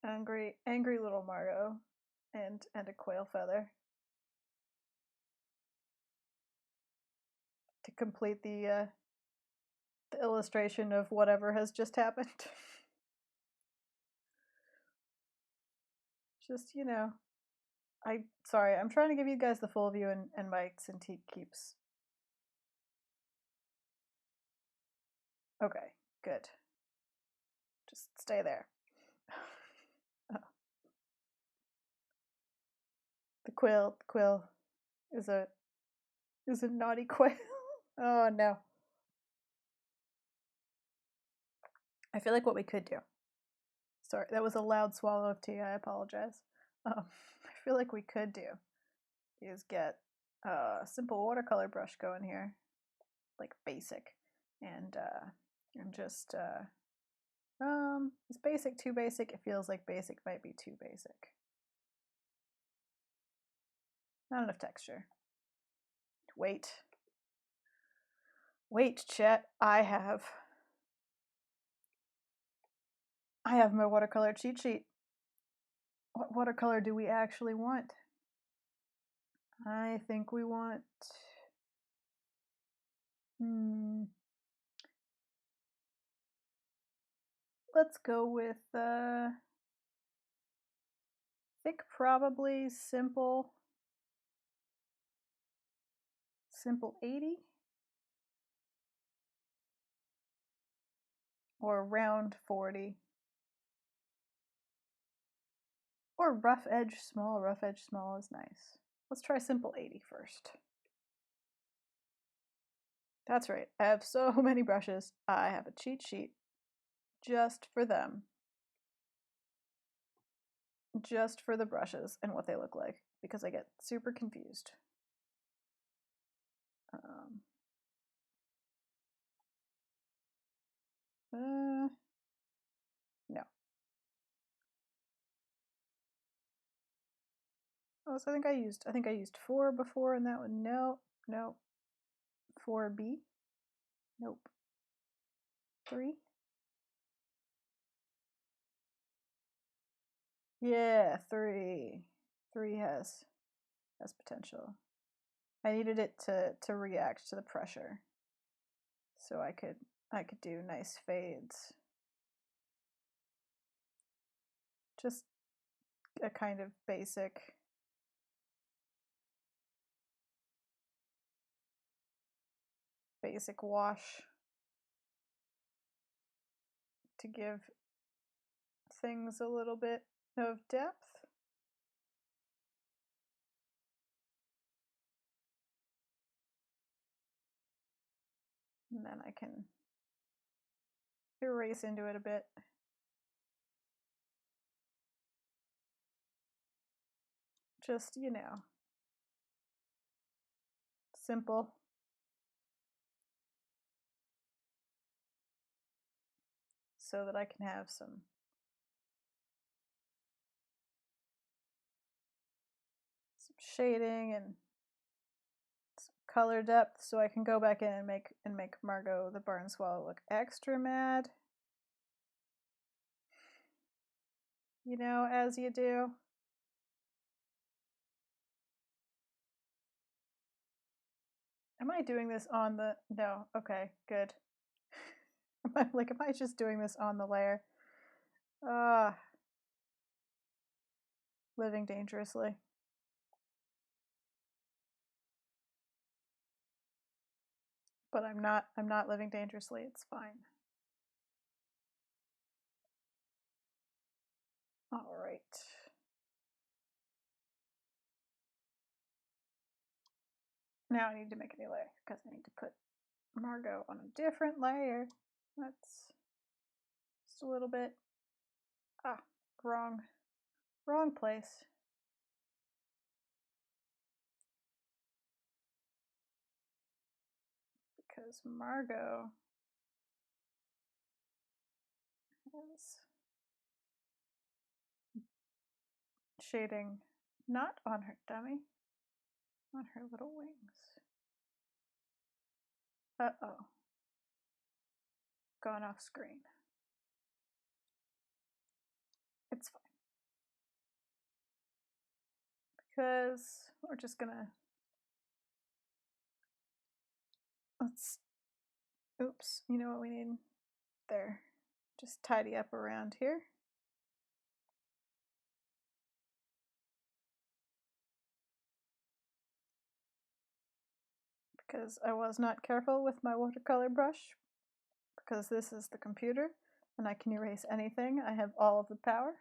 [SPEAKER 1] Angry little Margot and a quail feather to complete the illustration of whatever has just happened. Just, you know, sorry, I'm trying to give you guys the full view and my Cintiq keeps. Okay, good. Just stay there. The quail is a naughty quail. Oh no. I feel like what we could do. Sorry, that was a loud swallow of tea. I apologize. I feel like we could do is get a simple watercolor brush going here, like basic, and just is basic too basic? It feels like basic might be too basic. Not enough texture. Wait, chat. I have my watercolor cheat sheet. What watercolor do we actually want? I think we want. Let's go with. I think probably simple 80 or round 40 or rough edge small. Rough edge small is nice. Let's try simple 80 first. That's right. I have so many brushes. I have a cheat sheet just for them. Just for the brushes and what they look like because I get super confused. No. Oh, so I think I used 4 before and that one. No. 4B. Nope. 3. Yeah, 3. 3 has potential. I needed it to react to the pressure, so I could do nice fades. Just a kind of basic wash to give things a little bit of depth. And then I can erase into it a bit. Just, you know, simple. So that I can have some shading and some color depth, so I can go back in and make Margot the barn swallow look extra mad. You know, as you do. Am I doing this on the... No, okay, good. Am I just doing this on the layer? Living dangerously. But I'm not living dangerously, it's fine. right. Now I need to make a new layer because I need to put Margot on a different layer. That's just a little bit, wrong place. Because Margot has shading not on her dummy, on her little wings. Uh-oh. Gone off screen. It's fine. Because we're just gonna, oops, you know what we need? There. Just tidy up around here. Because I was not careful with my watercolor brush. Because this is the computer and I can erase anything. I have all of the power.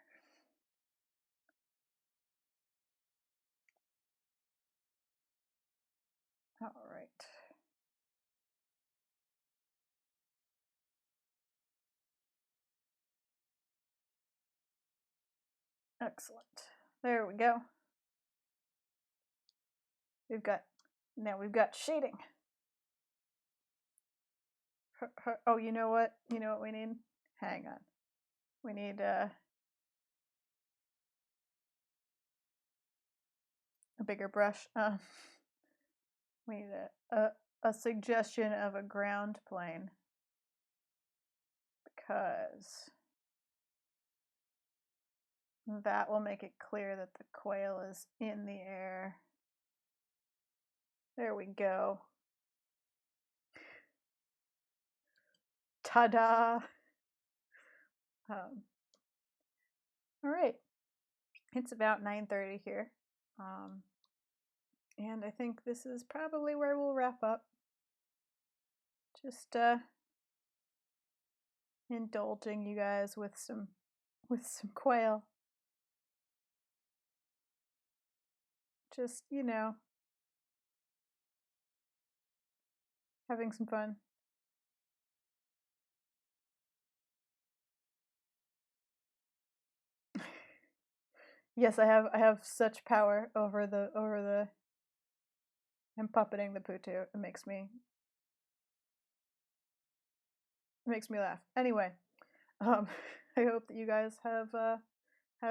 [SPEAKER 1] All right. Excellent. There we go. We've got shading. Oh, you know what? You know what we need? Hang on. We need a bigger brush. We need a suggestion of a ground plane because that will make it clear that the quail is in the air. There we go. Ta-da! All right, it's about 9:30 here, and I think this is probably where we'll wrap up. Just indulging you guys with some quail. Just, you know, having some fun. Yes, I have such power over the I'm puppeting the Putu. It makes me laugh. Anyway, I hope that you guys have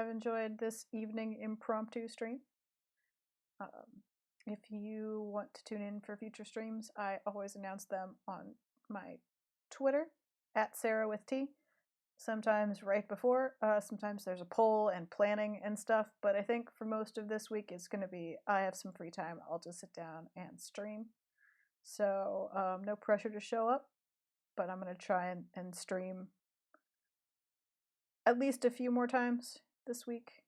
[SPEAKER 1] enjoyed this evening impromptu stream. If you want to tune in for future streams, I always announce them on my Twitter @SarahWithT. Sometimes right before, sometimes there's a poll and planning and stuff, but I think for most of this week it's going to be I have some free time, I'll just sit down and stream. So no pressure to show up, but I'm going to try and stream at least a few more times this week.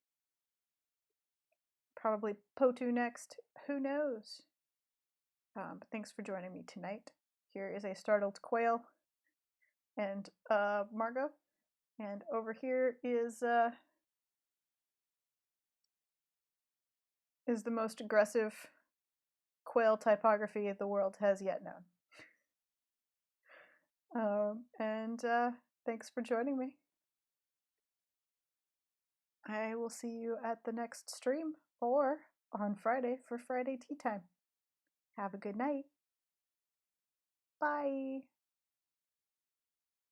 [SPEAKER 1] Probably Potu next, who knows? But thanks for joining me tonight. Here is a startled quail and Margot. And over here is the most aggressive quail typography the world has yet known. Thanks for joining me. I will see you at the next stream or on Friday for Friday tea time. Have a good night. Bye.